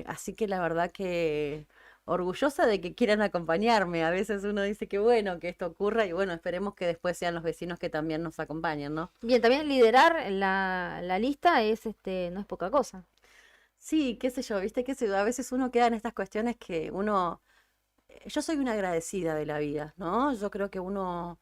Así que la verdad que orgullosa de que quieran acompañarme. A veces uno dice que bueno que esto ocurra y bueno, esperemos que después sean los vecinos que también nos acompañen, ¿no? Bien, también liderar la lista es no es poca cosa. Sí, qué sé yo, viste, qué sé yo, a veces uno queda en estas cuestiones que yo soy una agradecida de la vida, ¿no? Yo creo que uno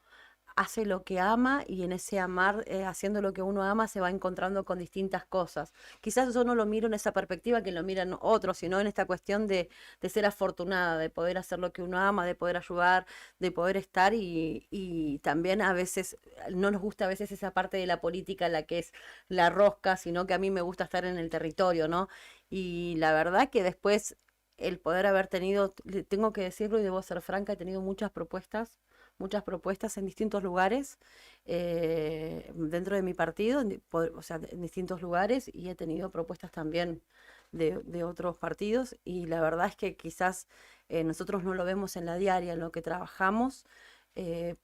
hace lo que ama y en ese amar, haciendo lo que uno ama, se va encontrando con distintas cosas. Quizás yo no lo miro en esa perspectiva que lo miran otros, sino en esta cuestión de ser afortunada, de poder hacer lo que uno ama, de poder ayudar, de poder estar y también a veces, no nos gusta a veces esa parte de la política, la que es la rosca, sino que a mí me gusta estar en el territorio, ¿no? Y la verdad que después el poder haber tenido, tengo que decirlo y debo ser franca, he tenido muchas propuestas en distintos lugares dentro de mi partido, o sea, en distintos lugares, y he tenido propuestas también de otros partidos, y la verdad es que quizás nosotros no lo vemos en la diaria, en lo que trabajamos,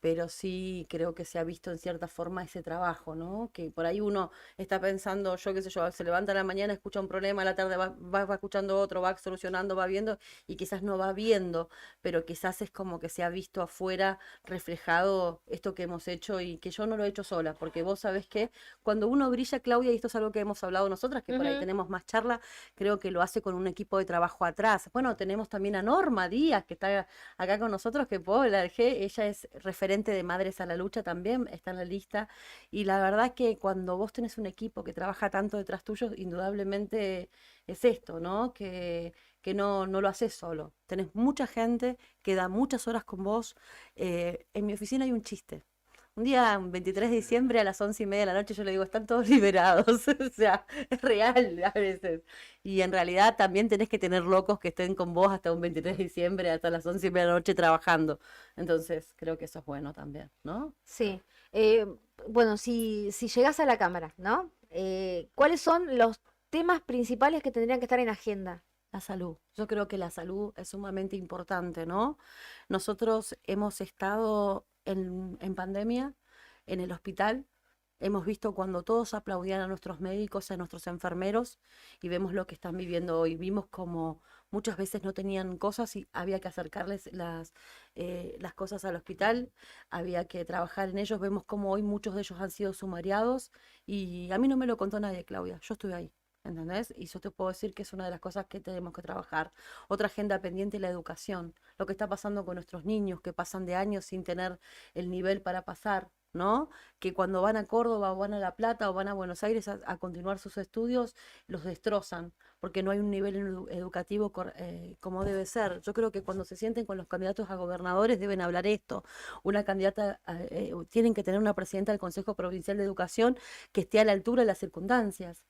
pero sí creo que se ha visto en cierta forma ese trabajo, ¿no? Que por ahí uno está pensando, yo qué sé yo, se levanta a la mañana, escucha un problema, a la tarde va escuchando otro, va solucionando, va viendo, y quizás no va viendo, pero quizás es como que se ha visto afuera reflejado esto que hemos hecho y que yo no lo he hecho sola, porque vos sabés que cuando uno brilla, Claudia, y esto es algo que hemos hablado nosotras, que por ahí tenemos más charla, creo que lo hace con un equipo de trabajo atrás. Bueno, tenemos también a Norma Díaz, que está acá con nosotros, que la dejé, ella es referente de Madres a la Lucha también, está en la lista, y la verdad que cuando vos tenés un equipo que trabaja tanto detrás tuyo, indudablemente es esto, ¿no? Que no lo haces solo, tenés mucha gente que da muchas horas con vos. En mi oficina hay un chiste. Un día, un 23 de diciembre a las 11:30 de la noche, yo le digo, están todos liberados. O sea, es real a veces. Y en realidad también tenés que tener locos que estén con vos hasta un 23 de diciembre, hasta las 11:30 de la noche trabajando. Entonces, creo que eso es bueno también, ¿no? Sí. Bueno, si llegás a la Cámara, ¿no? ¿Cuáles son los temas principales que tendrían que estar en agenda? La salud. Yo creo que la salud es sumamente importante, ¿no? Nosotros hemos estado en pandemia, en el hospital. Hemos visto cuando todos aplaudían a nuestros médicos, a nuestros enfermeros, y vemos lo que están viviendo hoy. Vimos como muchas veces no tenían cosas y había que acercarles las cosas al hospital, había que trabajar en ellos. Vemos como hoy muchos de ellos han sido sumariados y a mí no me lo contó nadie, Claudia. Yo estuve ahí. ¿Entendés? Y yo te puedo decir que es una de las cosas que tenemos que trabajar. Otra agenda pendiente es la educación. Lo que está pasando con nuestros niños que pasan de años sin tener el nivel para pasar, ¿no? Que cuando van a Córdoba o van a La Plata o van a Buenos Aires a continuar sus estudios, los destrozan, porque no hay un nivel educativo como debe ser. Yo creo que cuando se sienten con los candidatos a gobernadores deben hablar esto. Una candidata, tienen que tener una presidenta del Consejo Provincial de Educación que esté a la altura de las circunstancias.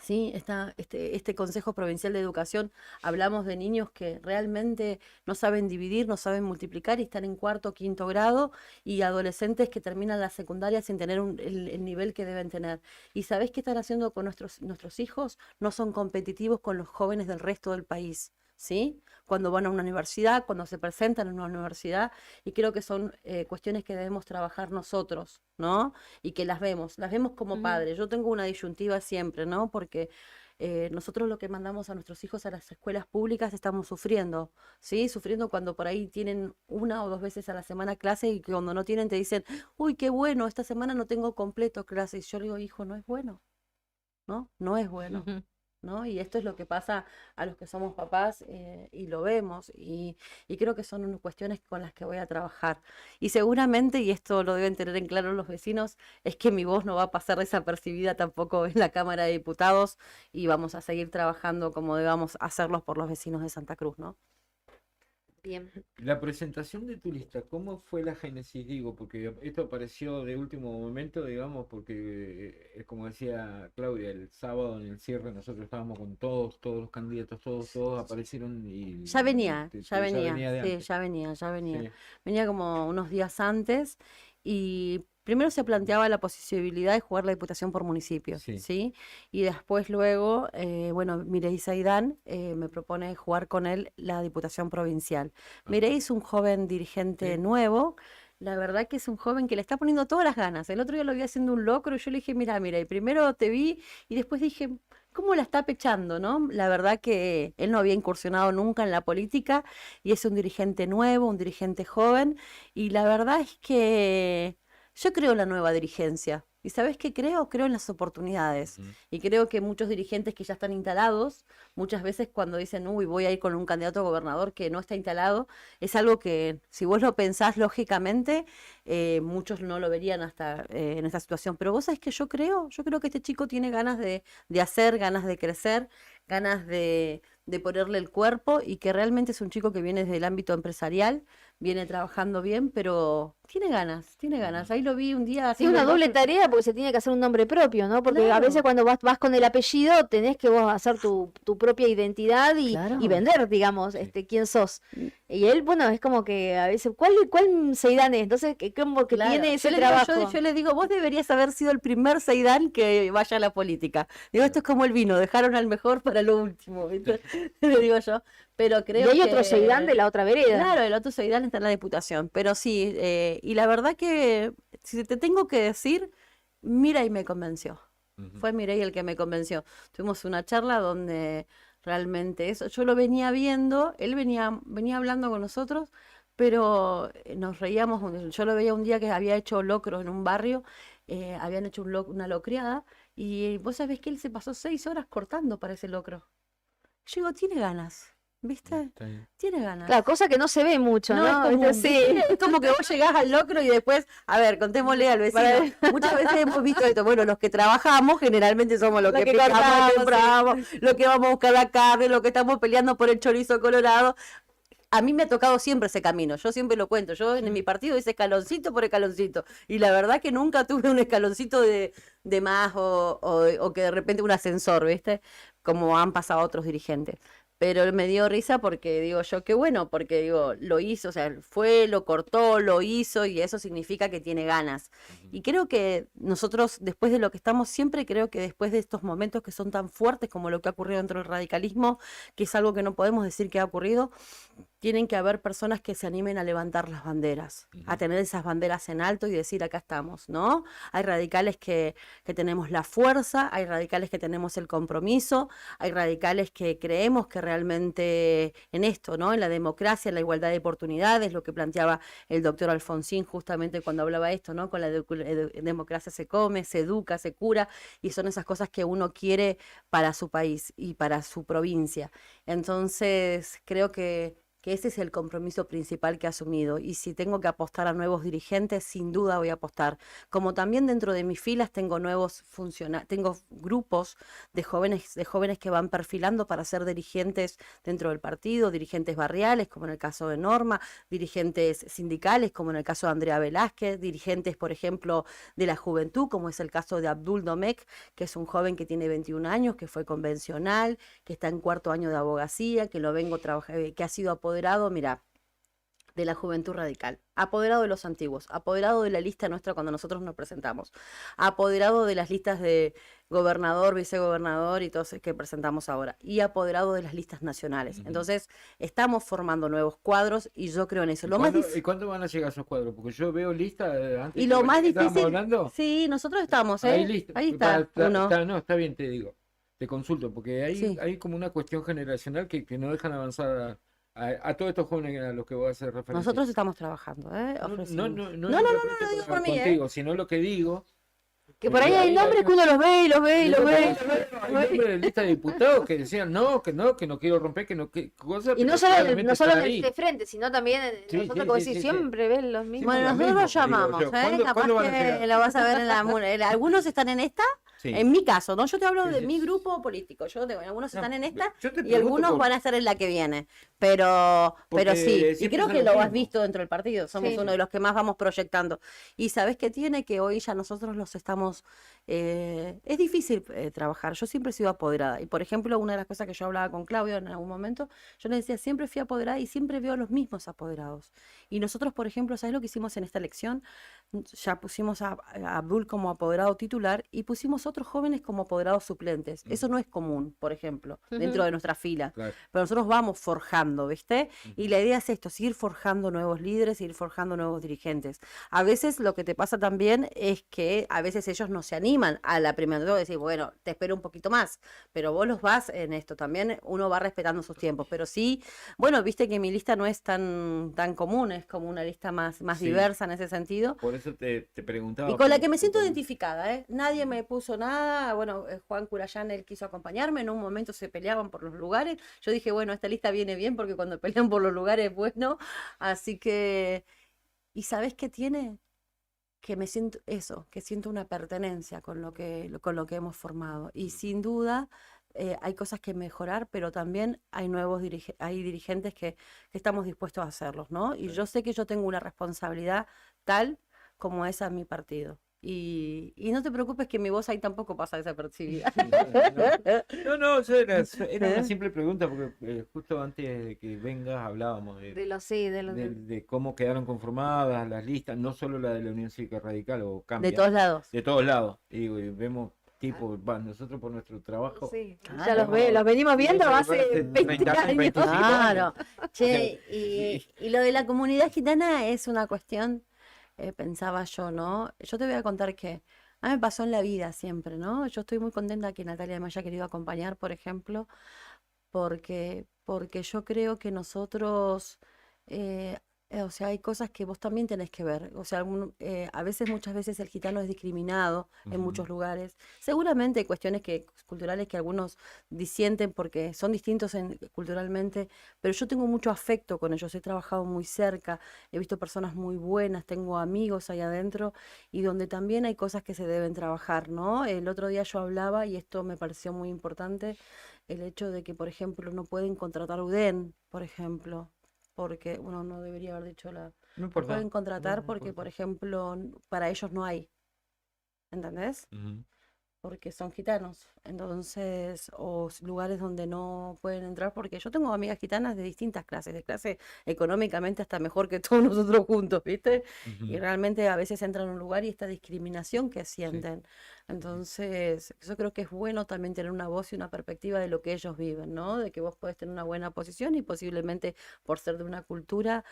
Sí, este Consejo Provincial de Educación, hablamos de niños que realmente no saben dividir, no saben multiplicar y están en cuarto o quinto grado, y adolescentes que terminan la secundaria sin tener el nivel que deben tener. ¿Y sabés qué están haciendo con nuestros hijos? No son competitivos con los jóvenes del resto del país. ¿Sí? Cuando van a una universidad, cuando se presentan en una universidad, y creo que son cuestiones que debemos trabajar nosotros, ¿no? Y que las vemos como padres. Yo tengo una disyuntiva siempre, ¿no? Porque nosotros lo que mandamos a nuestros hijos a las escuelas públicas estamos sufriendo, ¿sí? Sufriendo cuando por ahí tienen 1 o 2 veces a la semana clase y cuando no tienen te dicen, uy, qué bueno, esta semana no tengo completo clase. Y yo le digo, hijo, no es bueno, ¿no? No es bueno. ¿no? Y esto es lo que pasa a los que somos papás y lo vemos y creo que son cuestiones con las que voy a trabajar. Y seguramente, y esto lo deben tener en claro los vecinos, es que mi voz no va a pasar desapercibida tampoco en la Cámara de Diputados y vamos a seguir trabajando como debamos hacerlos por los vecinos de Santa Cruz, ¿no? Bien. La presentación de tu lista, ¿cómo fue la génesis? Digo, porque esto apareció de último momento, digamos, porque, como decía Claudia, el sábado en el cierre nosotros estábamos con todos los candidatos, todos aparecieron y... Ya venía, de sí, antes. ya venía. Sí. Venía como unos días antes y primero se planteaba la posibilidad de jugar la Diputación por municipio, ¿sí? Y después luego, bueno, Mireille Zaidán me propone jugar con él la Diputación provincial. Mireille es un joven dirigente nuevo. La verdad que es un joven que le está poniendo todas las ganas. El otro día lo vi haciendo un locro y yo le dije, mira, primero te vi y después dije, ¿cómo la está pechando, no? La verdad que él no había incursionado nunca en la política y es un dirigente nuevo, un dirigente joven y la verdad es que yo creo en la nueva dirigencia. ¿Y sabes qué creo? Creo en las oportunidades. Y creo que muchos dirigentes que ya están instalados, muchas veces cuando dicen, uy, voy a ir con un candidato a gobernador que no está instalado, es algo que, si vos lo pensás lógicamente, muchos no lo verían hasta en esta situación. Pero vos sabés que yo creo que este chico tiene ganas de hacer, ganas de crecer, ganas de ponerle el cuerpo y que realmente es un chico que viene desde el ámbito empresarial, viene trabajando bien, pero tiene ganas. Ahí lo vi un día Es una doble tarea porque se tiene que hacer un nombre propio, ¿no? Porque a veces cuando vas con el apellido tenés que vos hacer tu propia identidad y vender, digamos, quién sos. Y él, bueno, es como que a veces, ¿cuál Zaidán es? Entonces, como que tiene ese trabajo. Yo le digo, vos deberías haber sido el primer Zaidán que vaya a la política. Digo, esto es como el vino, dejaron al mejor para lo último, ¿viste? Le digo yo. Pero creo y hay otro Zaidán de la otra vereda. Claro, el otro Zaidán está en la Diputación. Pero sí, y la verdad que, si te tengo que decir, Mireille me convenció. Fue Mireille el que me convenció. Tuvimos una charla donde realmente eso, yo lo venía viendo, él venía hablando con nosotros, pero nos reíamos. Yo lo veía un día que había hecho locros en un barrio, habían hecho una locriada, y vos sabés que él se pasó 6 horas cortando para ese locro. Yo digo, tiene ganas. ¿Viste? Tiene ganas. Claro, cosa que no se ve mucho, ¿no? Es como que vos llegás al locro y después, a ver, contémosle al vecino. Muchas veces hemos visto esto. Bueno, los que trabajamos generalmente somos los que picamos, compramos, los que vamos a buscar la carne, los que estamos peleando por el chorizo colorado. A mí me ha tocado siempre ese camino, yo siempre lo cuento. Yo en mi partido hice escaloncito por escaloncito. Y la verdad que nunca tuve un escaloncito de más o que de repente un ascensor, ¿viste? Como han pasado otros dirigentes. Pero me dio risa porque digo yo, qué bueno, porque digo, lo hizo, o sea, fue, lo cortó, lo hizo y eso significa que tiene ganas. Y creo que nosotros, después de lo que estamos, siempre creo que después de estos momentos que son tan fuertes como lo que ha ocurrido dentro del radicalismo, que es algo que no podemos decir que ha ocurrido, tienen que haber personas que se animen a levantar las banderas, a tener esas banderas en alto y decir, acá estamos, ¿no? Hay radicales que tenemos la fuerza, hay radicales que tenemos el compromiso, hay radicales que creemos que realmente en esto, ¿no? En la democracia, en la igualdad de oportunidades, lo que planteaba el doctor Alfonsín justamente cuando hablaba de esto, ¿no? Con la democracia se come, se educa, se cura, y son esas cosas que uno quiere para su país y para su provincia. Entonces, creo que ese es el compromiso principal que ha asumido. Y si tengo que apostar a nuevos dirigentes, sin duda voy a apostar. Como también dentro de mis filas tengo tengo grupos de jóvenes que van perfilando para ser dirigentes dentro del partido, dirigentes barriales, como en el caso de Norma, dirigentes sindicales, como en el caso de Andrea Velázquez, dirigentes, por ejemplo, de la juventud, como es el caso de Abdul Domecq, que es un joven que tiene 21 años, que fue convencional, que está en 4º año de abogacía, que lo vengo trabajando, que ha sido apoderado, mira, de la Juventud Radical, apoderado de los antiguos, apoderado de la lista nuestra cuando nosotros nos presentamos, apoderado de las listas de gobernador, vicegobernador y todos que presentamos ahora, y apoderado de las listas nacionales. Entonces, estamos formando nuevos cuadros y yo creo en eso. ¿Y cuándo van a llegar esos cuadros? Porque yo veo listas antes. Y lo más difícil, hablando. Sí, nosotros estamos, Ahí listo. Ahí está, no, está bien, te digo, te consulto, porque hay como una cuestión generacional que no dejan avanzar a todos estos jóvenes a los que voy a hacer referencia. Nosotros estamos trabajando, No lo digo por mí, contigo, sino lo que digo, Que por ahí hay nombres que uno los ve y los ve y los ve. Hay nombres de lista de diputados que decían no quiero romper, que no, que cosas. Y no pero solo, claramente no solo están en ahí. este frente, sino también en Sí, nosotros, sí, como sí, decís, sí, sí. siempre ven los mismos. Bueno, nosotros lo llamamos, Digo yo, Capaz ¿cuándo van a que llegar? lo vas a ver en algunos están en esta. Sí. En mi caso, ¿no? Yo te hablo Sí, de sí. mi grupo político. Algunos No, están en esta yo te y pregunto algunos por- van a estar en la que viene. Pero Porque sí. Y siempre creo son que los lo has mismos. visto dentro del partido. Somos Sí. uno de los que más vamos proyectando. Y sabes qué tiene que hoy ya nosotros los estamos. Es difícil trabajar. Yo siempre he sido apoderada. Y por ejemplo, una de las cosas que yo hablaba con Claudio en algún momento, yo le decía, siempre fui apoderada y siempre veo a los mismos apoderados. Y nosotros, por ejemplo, ¿sabes lo que hicimos en esta elección? Ya pusimos a Abdul como apoderado titular y pusimos otros jóvenes como apoderados suplentes. Eso no es común, por ejemplo, dentro de nuestra fila. Claro. Pero nosotros vamos forjando, ¿viste? Y la idea es esto, seguir forjando nuevos líderes, seguir forjando nuevos dirigentes. A veces lo que te pasa también es que a veces ellos no se animan a la primera. Entonces decir, bueno, te espero un poquito más, pero vos los vas en esto. También uno va respetando sus tiempos. Pero sí, bueno, viste que mi lista no es tan común, es como una lista más Sí. diversa en ese sentido. Por eso te preguntaba. Y con la por- que me siento identificada, ¿eh? Nadie me puso nada. Bueno, Juan Curayán, él quiso acompañarme. En un momento se peleaban por los lugares. Yo dije, bueno, esta lista viene bien porque cuando pelean por los lugares, bueno. Así que. ¿Y sabes qué tiene? Que me siento eso, que siento una pertenencia con lo que hemos formado. Y sin duda. Hay cosas que mejorar, pero también hay nuevos hay dirigentes que estamos dispuestos a hacerlos, ¿no? Y yo sé que yo tengo una responsabilidad tal como esa en mi partido. Y no te preocupes que mi voz ahí tampoco pasa desapercibida. No, eso era una simple pregunta porque justo antes de que vengas hablábamos De los sí, de los de cómo quedaron conformadas las listas, no solo la de la Unión Cívica Radical o Cambia. De todos lados. De todos lados. Y digo, y vemos tipo, nosotros por nuestro trabajo. Sí, Claro. ya los venimos viendo hace 20 años. 25 años. Claro. Che, y lo de la comunidad gitana es una cuestión, pensaba yo, ¿no? Yo te voy a contar que a mí me pasó en la vida siempre, ¿no? Yo estoy muy contenta que Natalia me haya querido acompañar, por ejemplo, porque yo creo que nosotros, o sea, hay cosas que vos también tenés que ver. O sea, a veces, muchas veces el gitano es discriminado en muchos lugares. Seguramente hay cuestiones culturales que algunos disienten porque son distintos culturalmente, pero yo tengo mucho afecto con ellos. He trabajado muy cerca, he visto personas muy buenas, tengo amigos ahí adentro y donde también hay cosas que se deben trabajar, ¿no? El otro día yo hablaba y esto me pareció muy importante, el hecho de que, por ejemplo, no pueden contratar UDEN, por ejemplo. Porque uno no debería haber dicho No no importa. pueden contratar No porque, importa. por ejemplo, para ellos no hay. ¿Entendés? Ujú. Porque son gitanos. Entonces, lugares donde no pueden entrar, porque yo tengo amigas gitanas de distintas clases, de clase económicamente hasta mejor que todos nosotros juntos, ¿viste? Y Ujú. realmente a veces entran a un lugar y esta discriminación que sienten. Entonces, yo creo que es bueno también tener una voz y una perspectiva de lo que ellos viven, ¿no? De que vos podés tener una buena posición y posiblemente por ser de una cultura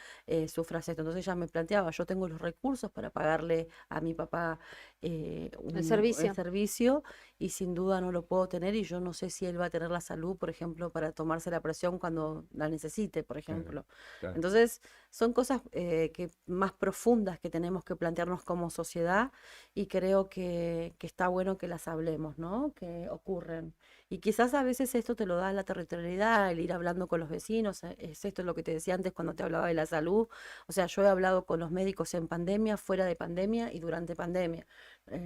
sufras esto. Entonces ella me planteaba, yo tengo los recursos para pagarle a mi papá El servicio. servicio y sin duda no lo puedo tener y yo no sé si él va a tener la salud, por ejemplo, para tomarse la presión cuando la necesite, por ejemplo. claro. Entonces, son cosas que más profundas que tenemos que plantearnos como sociedad y creo que está bueno que las hablemos, ¿no? Que ocurren. Y quizás a veces esto te lo da la territorialidad, el ir hablando con los vecinos, es esto lo que te decía antes cuando te hablaba de la salud. O sea, yo he hablado con los médicos en pandemia, fuera de pandemia y durante pandemia.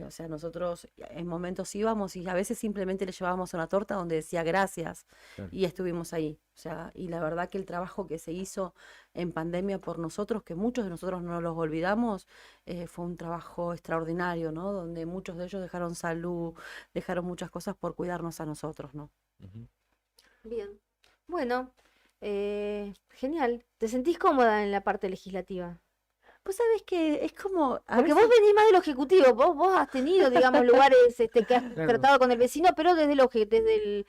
O sea, nosotros en momentos íbamos y a veces simplemente le llevábamos una torta donde decía gracias Claro. y estuvimos ahí. O sea, y la verdad que el trabajo que se hizo en pandemia por nosotros, que muchos de nosotros no los olvidamos, fue un trabajo extraordinario, ¿no? Donde muchos de ellos dejaron salud, dejaron muchas cosas por cuidarnos a nosotros, ¿no? Ujú. Bien. Bueno, genial. ¿Te sentís cómoda en la parte legislativa? Pues sabes que es como... Porque vos venís más de lo ejecutivo, vos has tenido, digamos, lugares que has Claro. tratado con el vecino, pero desde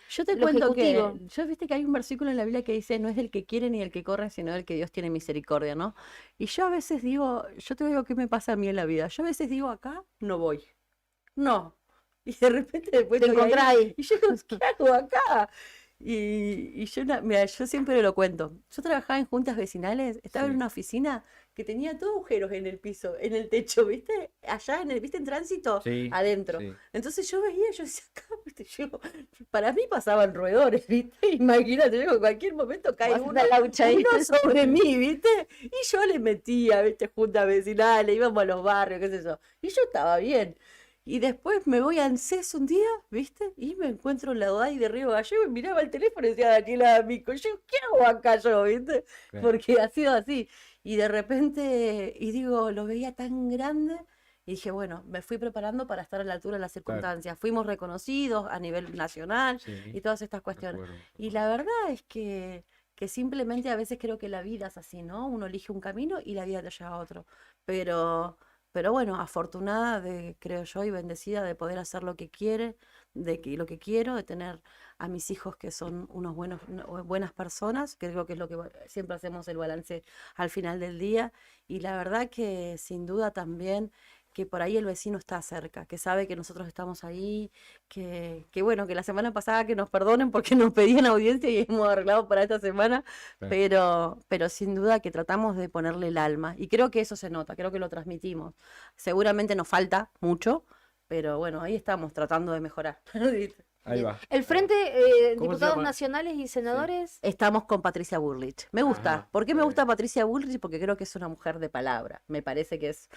Yo te lo cuento que, ejecutivo. yo viste que hay un versículo en la Biblia que dice, no es del que quiere ni del que corre, sino del que Dios tiene misericordia, ¿no? Y yo a veces digo, yo te digo qué me pasa a mí en la vida. Yo a veces digo, acá no voy. No. Y de repente después Te estoy encontrás ahí. Y yo digo, ¿qué hago acá? Y yo, mira, yo siempre lo cuento. Yo trabajaba en juntas vecinales, estaba en una oficina que que tenía todos agujeros en el piso, en el techo, ¿viste? Allá ¿viste? En tránsito, Sí, adentro. sí. Entonces yo veía, yo decía, acá, ¿viste? Para mí pasaban roedores, ¿viste? Imagínate, yo en cualquier momento cae Vas a uno, la laucha ahí. uno sobre mí, ¿viste? Y yo le metía, ¿viste? Juntas vecinales, íbamos a los barrios, qué sé yo. Y yo estaba bien. Y después me voy a ANSES un día, ¿viste? Y me encuentro en la UDAI de Río Gallego y miraba el teléfono y decía Daniela D'Amico. Yo, ¿qué hago acá yo, viste? Claro. Porque ha sido así. Y de repente, y digo, lo veía tan grande. Y dije, bueno, me fui preparando para estar a la altura de las circunstancias. Fuimos reconocidos a nivel nacional Sí, y todas estas cuestiones. acuerdo. Y la verdad es que simplemente a veces creo que la vida es así, ¿no? Uno elige un camino y la vida te lleva a otro. Pero bueno, afortunada creo yo, y bendecida de poder hacer lo que quiere, lo que quiero, de tener a mis hijos que son buenas personas, que creo que es lo que siempre hacemos el balance al final del día. Y la verdad que sin duda también que por ahí el vecino está cerca, que sabe que nosotros estamos ahí, que bueno, que la semana pasada que nos perdonen porque nos pedían audiencia y hemos arreglado para esta semana, pero sin duda que tratamos de ponerle el alma. Y creo que eso se nota, creo que lo transmitimos. Seguramente nos falta mucho, pero bueno, ahí estamos tratando de mejorar. Ahí va. El Frente ¿Cómo se Diputados llama? Nacionales y Senadores. Estamos con Patricia Bullrich. Me gusta. Ajá, ¿Por qué me gusta Patricia Bullrich? Porque creo que es una mujer de palabra. Me parece que es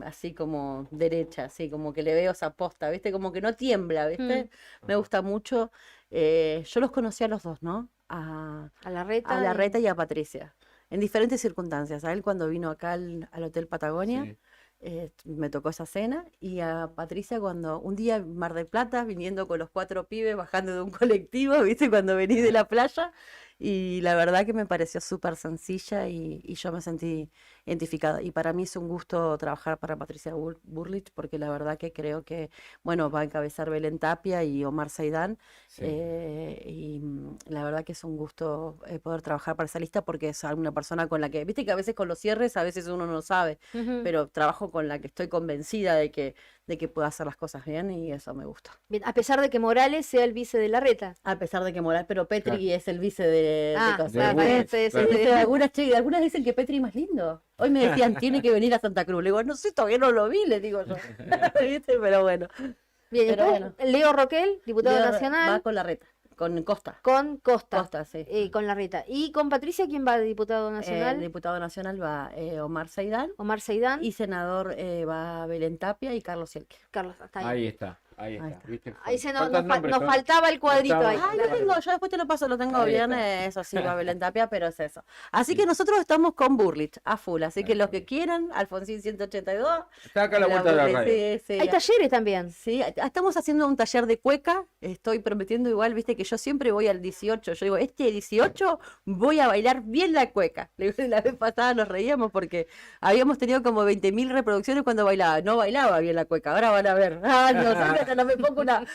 así como derecha, así como que le veo esa posta, ¿viste? Como que no tiembla, ¿viste? Me gusta mucho. Yo los conocí a los dos, ¿no? A Larreta y a Patricia. En diferentes circunstancias. A él cuando vino acá al Hotel Patagonia. Sí. Me tocó esa cena, y a Patricia cuando un día en Mar del Plata, viniendo con los 4 pibes, bajando de un colectivo, ¿viste? Cuando venís de la playa, y la verdad que me pareció súper sencilla y yo me sentí identificada. Y para mí es un gusto trabajar para Patricia Bullrich, porque la verdad que creo que, bueno, va a encabezar Belén Tapia y Omar Saidán, Sí. la verdad que es un gusto poder trabajar para esa lista, porque es una persona con la que, viste que a veces con los cierres a veces uno no sabe, Ujú. pero trabajo con la que estoy convencida de que pueda hacer las cosas bien, y eso me gusta. Bien, a pesar de que Morales sea el vice de Larreta. A pesar de que Morales, pero Petri Claro. es el vice de cosas. claro, ¿Ves? sí, sí, Claro. sí. Algunas dicen que Petri es más lindo. Hoy me decían, tiene que venir a Santa Cruz. Le digo, no sé, todavía no lo vi, le digo yo. ¿Viste? Pero bueno. Bien, Pero después, bueno. Leo Roquel, diputado Va nacional, con Larreta, con Costa. con Costa, Costa, sí. con Larreta. Y con Patricia, ¿quién va de diputado nacional? Diputado nacional va Omar Saidán. Omar Saidán. Y senador va Belén Tapia y Carlos Sielke. Carlos, hasta ahí. Ahí está, ahí está. ¿Viste? Ahí se nos, ¿Cuántos nos fa- nombres nos son? faltaba el cuadrito Faltaba- ahí. Ah, yo después te lo paso, lo tengo Ahí bien, está. eso sí, va Belén Tapia, pero es eso. Así que nosotros estamos con Bullrich a full, así que los que quieran, Alfonsín 182. Está acá a la vuelta de la Bullrich, radio. sí, sí. Hay talleres también. Sí, estamos haciendo un taller de cueca, estoy prometiendo igual, viste que yo siempre voy al 18, yo digo, este 18 voy a bailar bien la cueca. La vez pasada nos reíamos porque habíamos tenido como 20.000 reproducciones cuando bailaba, no bailaba bien la cueca, ahora van a ver, no, siempre hasta no me pongo una...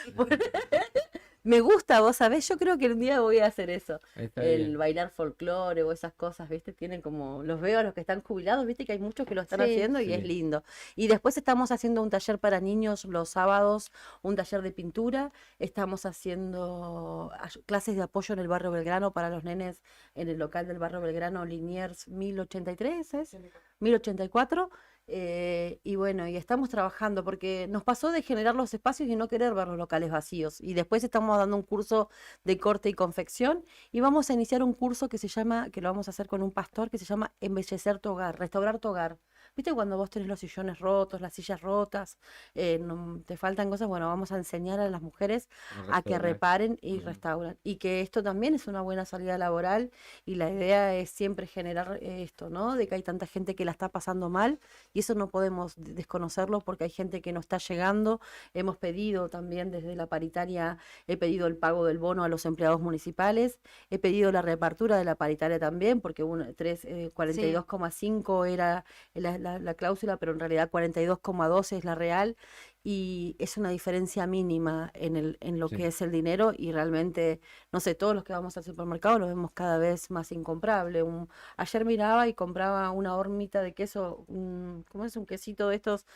Me gusta, vos sabés, yo creo que un día voy a hacer eso, Está el bien. bailar folclore o esas cosas, ¿viste? Tienen como, los veo a los que están jubilados, ¿viste? Que hay muchos que lo están Sí. haciendo y Sí. es lindo. Y después estamos haciendo un taller para niños los sábados, un taller de pintura, estamos haciendo clases de apoyo en el barrio Belgrano para los nenes en el local del barrio Belgrano, Liniers 1083, ¿es? 1084. Y bueno, y estamos trabajando porque nos pasó de generar los espacios y no querer ver los locales vacíos. Y después estamos dando un curso de corte y confección, y vamos a iniciar un curso que se llama, que lo vamos a hacer con un pastor, que se llama Embellecer tu hogar, restaurar tu hogar. ¿Viste cuando vos tenés los sillones rotos, las sillas rotas, te faltan cosas? Bueno, vamos a enseñar a las mujeres a que restaurar. reparen y restauran. Y que esto también es una buena salida laboral, y la idea es siempre generar esto, ¿no? De que hay tanta gente que la está pasando mal, y eso no podemos desconocerlo porque hay gente que no está llegando. Hemos pedido también desde la paritaria, he pedido el pago del bono a los empleados municipales, he pedido la reapertura de la paritaria también, porque 42,5 era la cláusula, pero en realidad 42,2 es la real, y es una diferencia mínima en lo Sí. que es el dinero, y realmente, no sé, todos los que vamos al supermercado lo vemos cada vez más incomprable. Ayer miraba y compraba una hormita de queso, ¿cómo es? Un quesito de estos,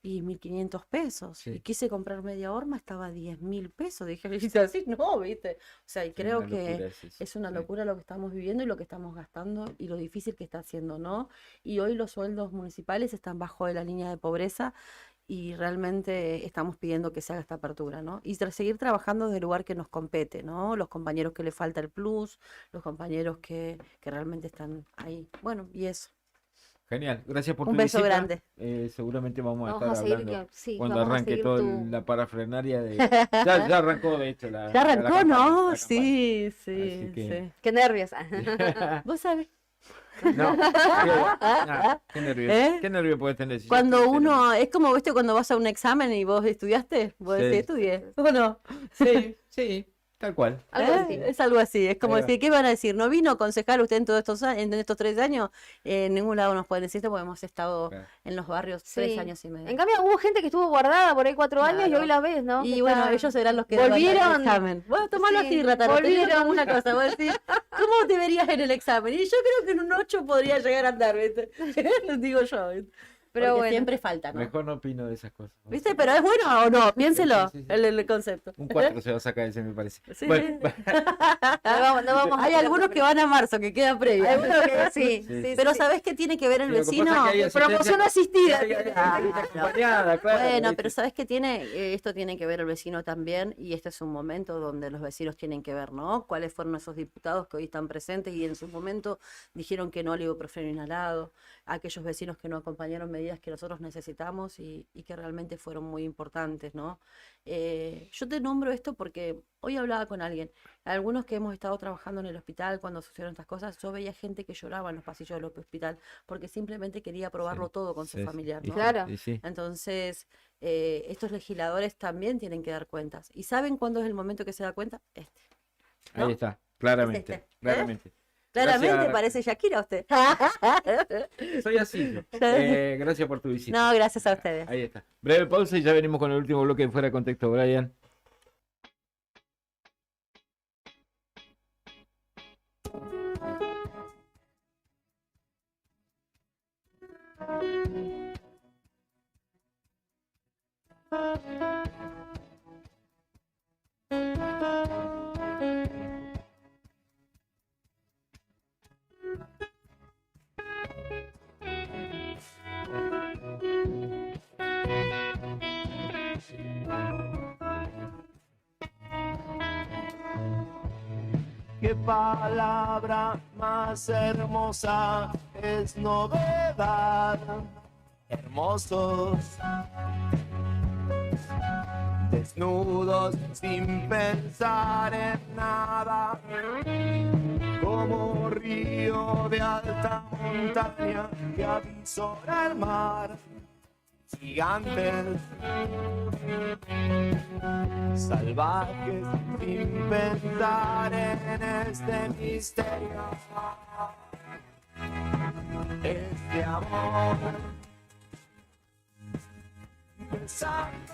y 1.500 pesos. Sí. Y quise comprar media horma, estaba a 10.000 pesos. Dije, "Y así no, ¿viste?". O sea, y creo una locura que es eso, es una sí. locura lo que estamos viviendo y lo que estamos gastando y lo difícil que está haciendo, ¿no? Y hoy los sueldos municipales están bajo de la línea de pobreza y realmente estamos pidiendo que se haga esta apertura, ¿no? Y seguir trabajando desde el lugar que nos compete, ¿no? Los compañeros que le falta el plus, los compañeros que realmente están ahí. Bueno, y eso. Genial, gracias por Un tu beso visita. grande. Seguramente vamos a Vamos estar a seguir hablando sí, cuando vamos a arranque seguir toda tu- la parafrenaria de... Ya arrancó, de hecho, la Ya arrancó, campaña, ¿no? la Sí, Así sí, que- sí. Qué nervios. Vos sabés. No, qué nervio. ¿Eh? Qué nervio puedes tener. Si yo Cuando estoy uno, es como, ¿viste? Cuando vas a un examen y vos estudiaste, vos Sí. decís, estudié, ¿o no? Sí, sí, tal cual. Algo así. Es algo así, es como Ahí va. decir, ¿qué van a decir? ¿No vino concejal usted en todos estos años, en estos 3 años? En ningún lado nos pueden decir esto porque hemos estado Claro. en los barrios 3 Sí. años y medio. En cambio, hubo gente que estuvo guardada por ahí 4 años y Claro. hoy la ves, ¿no? Y Que bueno, está- ellos serán los que daban el volvieron. examen. Bueno, tomalo Sí, así, Rataro, te digo volvieron. como una cosa, vos decís, ¿cómo te verías en el examen? Y yo creo que en un 8 podría llegar a andar, ¿viste? Digo yo, ¿viste? Pero Porque bueno. siempre falta, ¿no? Mejor no opino de esas cosas. ¿Viste? Pero es bueno o no, piénselo, Sí, sí, sí. el concepto. Un 4 se va a sacar ese, me parece. Sí, Bueno, No vamos a Hay hacer algunos que van a marzo, que queda previa. Algunos que sí, sí, Pero sí. ¿sabés qué tiene que ver el Sí, lo que pasa vecino? es que hay asistencia- Promoción asistida. hay asistencia acompañada, claro, Bueno, ¿viste? pero ¿sabes qué tiene? Esto tiene que ver el vecino también, y este es un momento donde los vecinos tienen que ver, ¿no? ¿Cuáles fueron esos diputados que hoy están presentes y en su momento dijeron que no al ibuprofeno inhalado? Aquellos vecinos que no acompañaron medidas que nosotros necesitamos y que realmente fueron muy importantes, ¿no? Yo te nombro esto porque hoy hablaba con alguien, algunos que hemos estado trabajando en el hospital cuando sucedieron estas cosas, yo veía gente que lloraba en los pasillos del hospital porque simplemente quería probarlo todo con su sí, familiar, y ¿no? Claro. y sí. Entonces, estos legisladores también tienen que dar cuentas. ¿Y saben cuándo es el momento que se da cuenta? ¿no? Ahí está, claramente, Es este, ¿eh? claramente. Claramente Gracias. parece Shakira usted. Soy así yo. Gracias por tu visita. No, gracias a ustedes. Ahí está. Breve pausa y ya venimos con el último bloque de Fuera de Contexto, Brian. Qué palabra más hermosa es novedad. Hermosos, desnudos sin pensar en nada, como río de alta montaña que avisora el mar. Gigantes, salvajes sin pensar en este misterio, este amor, besándonos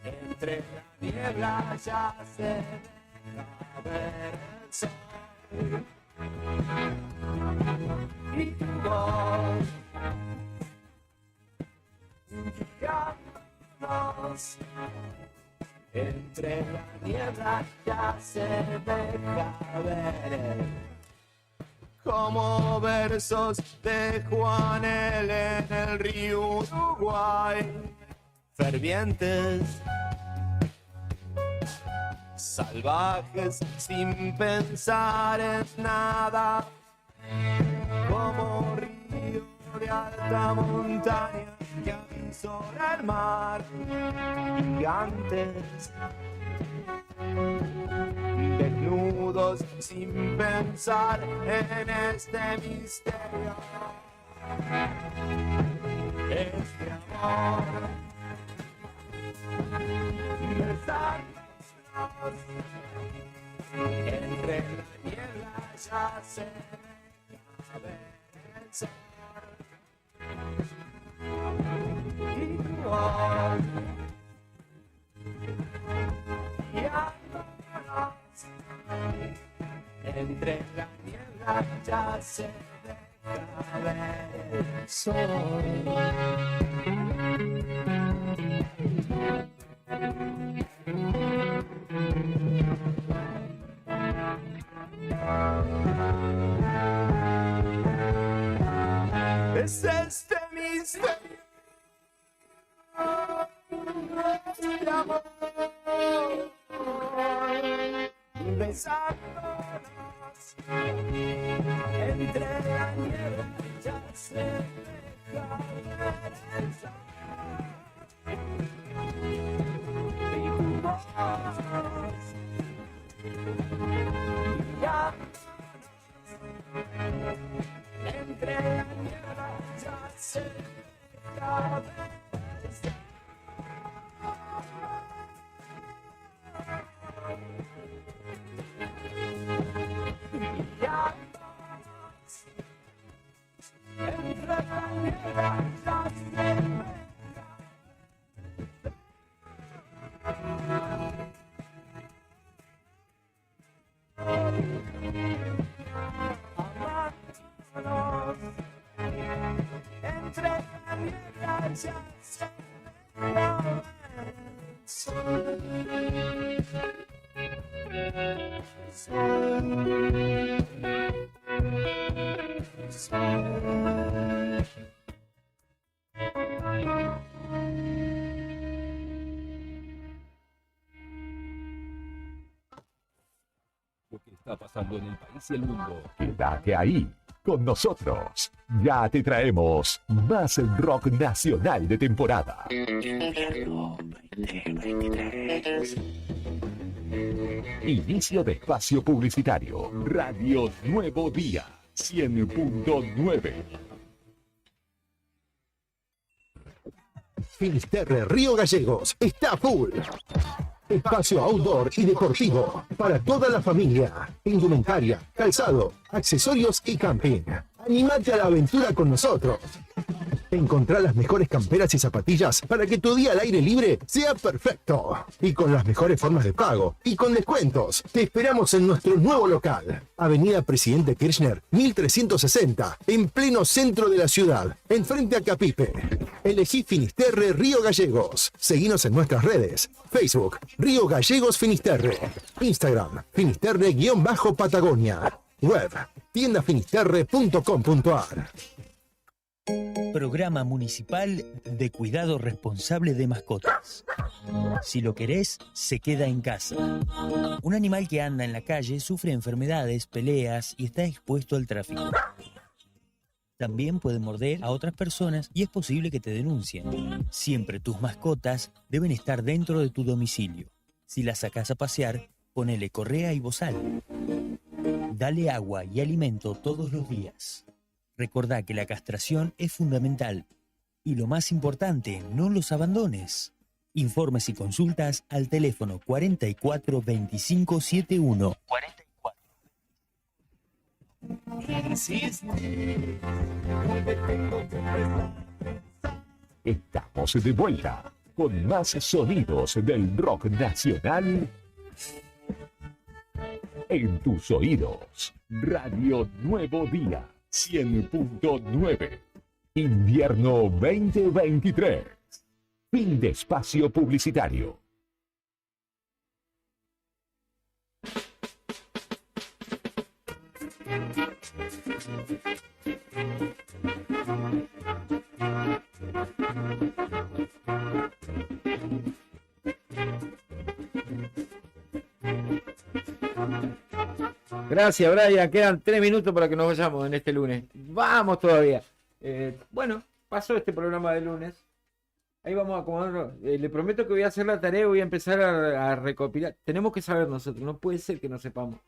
entre la niebla ya se deja ver el sol y tu voz. Guiándonos entre la niebla ya se deja ver como versos de Juanel en el río Uruguay, fervientes, salvajes sin pensar en nada, como río de alta montaña que avisora el mar, gigantes, desnudos sin pensar en este misterio, este amor, besándonos entre la niebla ya se deja ver el sol. Y tu voz guiándonos entre la niebla ya se deja ver el sol. Es este misterio de amor, besándonos entre la nieve, ya se deja ver el sol. Y tu voz entre la niebla ya se deja ver el sol. Y ya entre la niebla ya se deja. Entre la niebla ya se deja ver el sol. Lo que está pasando en el país y el mundo. Quédate ahí con nosotros. Ya te traemos más rock nacional de temporada. Invierno 2023. Inicio de espacio publicitario. Radio Nuevo Día 100.9. Finisterre Río Gallegos está full. Espacio outdoor y deportivo para toda la familia. Indumentaria, calzado, accesorios y camping. Animate a la aventura con nosotros. Encontrá las mejores camperas y zapatillas para que tu día al aire libre sea perfecto. Y con las mejores formas de pago y con descuentos. Te esperamos en nuestro nuevo local. Avenida Presidente Kirchner, 1360, en pleno centro de la ciudad, enfrente a Capipe. Elegí Finisterre Río Gallegos. Seguinos en nuestras redes. Facebook, Río Gallegos Finisterre. Instagram, Finisterre-Patagonia. Web, tiendafinisterre.com.ar. Programa Municipal de Cuidado Responsable de Mascotas. Si lo querés, se queda en casa. Un animal que anda en la calle sufre enfermedades, peleas y está expuesto al tráfico. También puede morder a otras personas y es posible que te denuncien. Siempre tus mascotas deben estar dentro de tu domicilio. Si las sacás a pasear, ponele correa y bozal. Dale agua y alimento todos los días. Recordá que la castración es fundamental. Y lo más importante, no los abandones. Informes y consultas al teléfono 44 25 71. 44. Estamos de vuelta con más sonidos del rock nacional en tus oídos. Radio Nuevo Día 100.9. Invierno 2023. Fin de espacio publicitario. Gracias, Brian. Quedan 3 minutos para que nos vayamos en este lunes. Vamos todavía. Bueno, pasó este programa de lunes. Ahí vamos a acomodarlo. Le prometo que voy a hacer la tarea y voy a empezar a recopilar. Tenemos que saber nosotros. No puede ser que no sepamos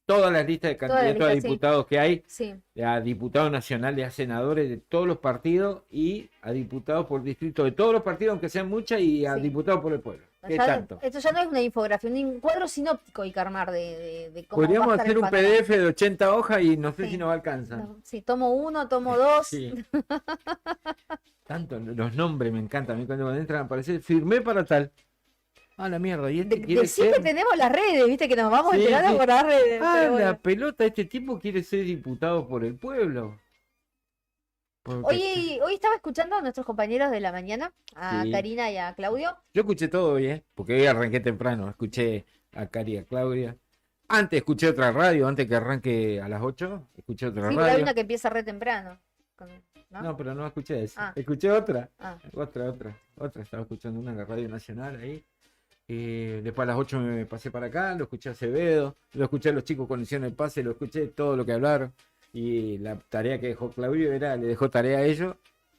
todas las listas de candidatos a diputados que hay. Sí. A diputados nacionales, a senadores de todos los partidos y a diputados por distrito de todos los partidos, aunque sean muchas, y a diputados por el pueblo. ¿Qué tanto? Esto ya no es una infografía, un cuadro sinóptico hay que armar de cómo Podríamos va a estar hacer el un panorama. PDF de 80 hojas y no sé si nos alcanza. Sí, tomo 1, tomo 2. Sí. Tanto, los nombres me encantan. A mí cuando entran a aparecer, firmé para tal. Ah, la mierda. ¿Y este quiere Decí ser? que tenemos las redes, viste que nos vamos Sí, enterando sí. por las redes. Ah, pero bueno. la pelota, este tipo quiere ser diputado por el pueblo. Hoy estaba escuchando a nuestros compañeros de la mañana, a Sí. Karina y a Claudio. Yo escuché todo hoy, porque hoy arranqué temprano. Escuché a Cari y a Claudia. Antes escuché otra radio, antes que arranque a las 8, escuché otra Sí, pero hay radio. una que empieza re temprano. ¿No? No, pero no escuché esa. Ah. Escuché otra. Ah. Otra. Estaba escuchando una en la Radio Nacional ahí. Después a las 8 me pasé para acá, lo escuché a Acevedo, lo escuché a los chicos cuando hicieron el pase, lo escuché todo lo que hablaron. Y la tarea que dejó Claudio le dejó tarea a ellos.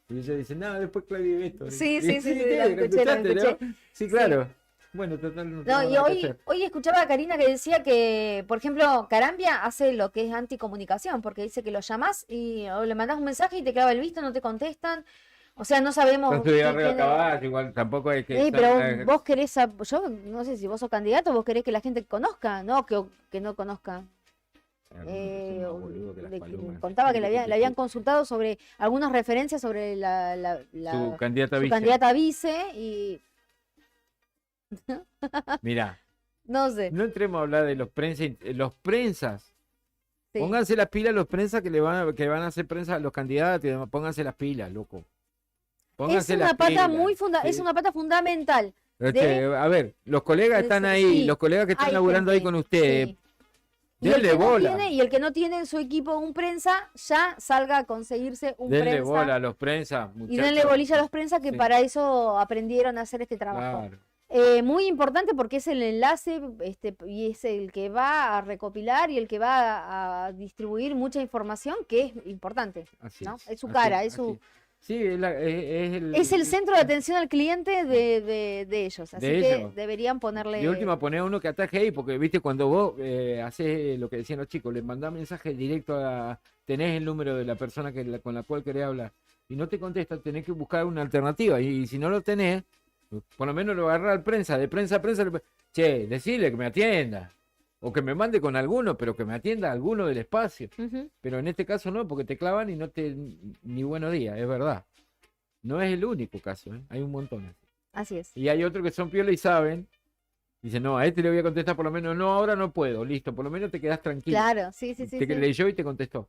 Y ellos dicen, no, después Claudio ve esto. Sí, Y- sí, ¿lo la escuché, la escuchaste, no? escuché. Sí, claro. Bueno, total. No No, tengo y nada que hacer. hoy escuchaba a Karina que decía que, por ejemplo, Carambia hace lo que es anticomunicación, porque dice que lo llamás y o le mandás un mensaje y te clava el visto, no te contestan. O sea, no sabemos. Yo estoy qué arriba a tiene- caballo, igual tampoco hay que. pero vos querés, yo no sé si vos sos candidato, vos querés que la gente conozca, no que no conozca. Contaba que le habían consultado sobre algunas referencias sobre Su candidata su vice. candidata vice y Mirá, no sé. no entremos a hablar de los prensas. Sí. Pónganse las pilas los prensas que van a hacer prensa a los candidatos y demás. Pónganse las pilas, loco. Pónganse Es las una pata pilas. es una pata fundamental. A ver, los colegas están ahí, sí, los colegas que están hay laburando ahí gente, con ustedes. Y el, Denle que no bola. tiene, y el que no tiene en su equipo un prensa, ya salga a conseguirse un Denle prensa. bola a los prensas, Y muchachos. denle bolilla a los prensas que Sí. para eso aprendieron a hacer este trabajo. Claro. Muy importante porque es el enlace y es el que va a recopilar y el que va a distribuir mucha información que es importante. Así ¿no? es, Es su así cara, es, es su... así Sí, Es el centro de atención al cliente de ellos, así De que ellos. deberían ponerle... De última, poner uno que ataje ahí, porque viste, cuando vos haces lo que decían los chicos, le mandás mensaje directo tenés el número de la persona con la cual querés hablar, y no te contesta, tenés que buscar una alternativa, y si no lo tenés, por lo menos lo agarrás al prensa, de prensa a prensa, che, decirle que me atienda, o que me mande con alguno, pero que me atienda alguno del espacio. Ujú. Pero en este caso no, porque te clavan y no ni buenos días, es verdad. No es el único caso, hay un montón. Así es. Y hay otros que son piola y saben. Dicen, no, a este le voy a contestar por lo menos, no, ahora no puedo, listo, por lo menos te quedás tranquilo. Claro, sí. Te leyó y te contestó.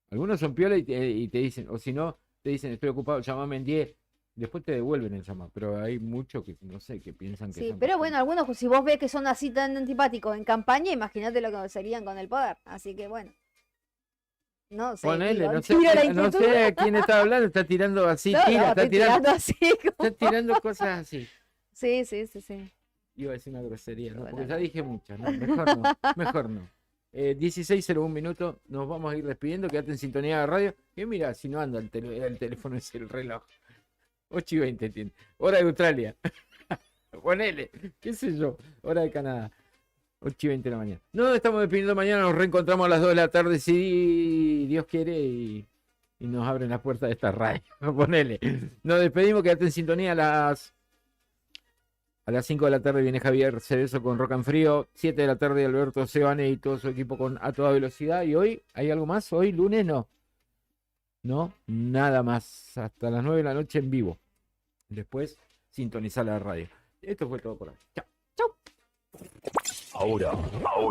Algunos son piola y te dicen, o si no, te dicen, estoy ocupado, llamame en 10. Después te devuelven el llamado, pero hay muchos que, no sé, que piensan que Sí, son... pero bueno, algunos, si vos ves que son así tan antipáticos en campaña, imagínate lo que serían con el poder. Así que bueno. No sé. Ponele, digo, no sé, tiro la no inquietud. sé quién está hablando, está tirando así, No, tira, está estoy tirando así. está tirando cosas así. Sí. Iba a decir una grosería, ¿no? Porque ya dije muchas, ¿no? Mejor no. 16:01 minutos, nos vamos a ir despidiendo, quédate en sintonía de radio. Y mira, si no anda el teléfono es el reloj. 8:20 tiene. Hora de Australia. Ponele, qué sé yo, hora de Canadá. 8:20 de la mañana. No, estamos despidiendo mañana, nos reencontramos a las 2 de la tarde, si Dios quiere, y nos abren las puertas de esta radio. Ponele. Nos despedimos, quédate en sintonía a las 5 de la tarde viene Javier Cerezo con Rock and Frío. 7 de la tarde Alberto Sebane y todo su equipo con A Toda Velocidad. ¿Y hoy hay algo más? ¿Hoy lunes no? No, nada más. Hasta las 9 de la noche en vivo. Después sintonizar la radio. Esto fue todo por hoy. Chao. Ahora.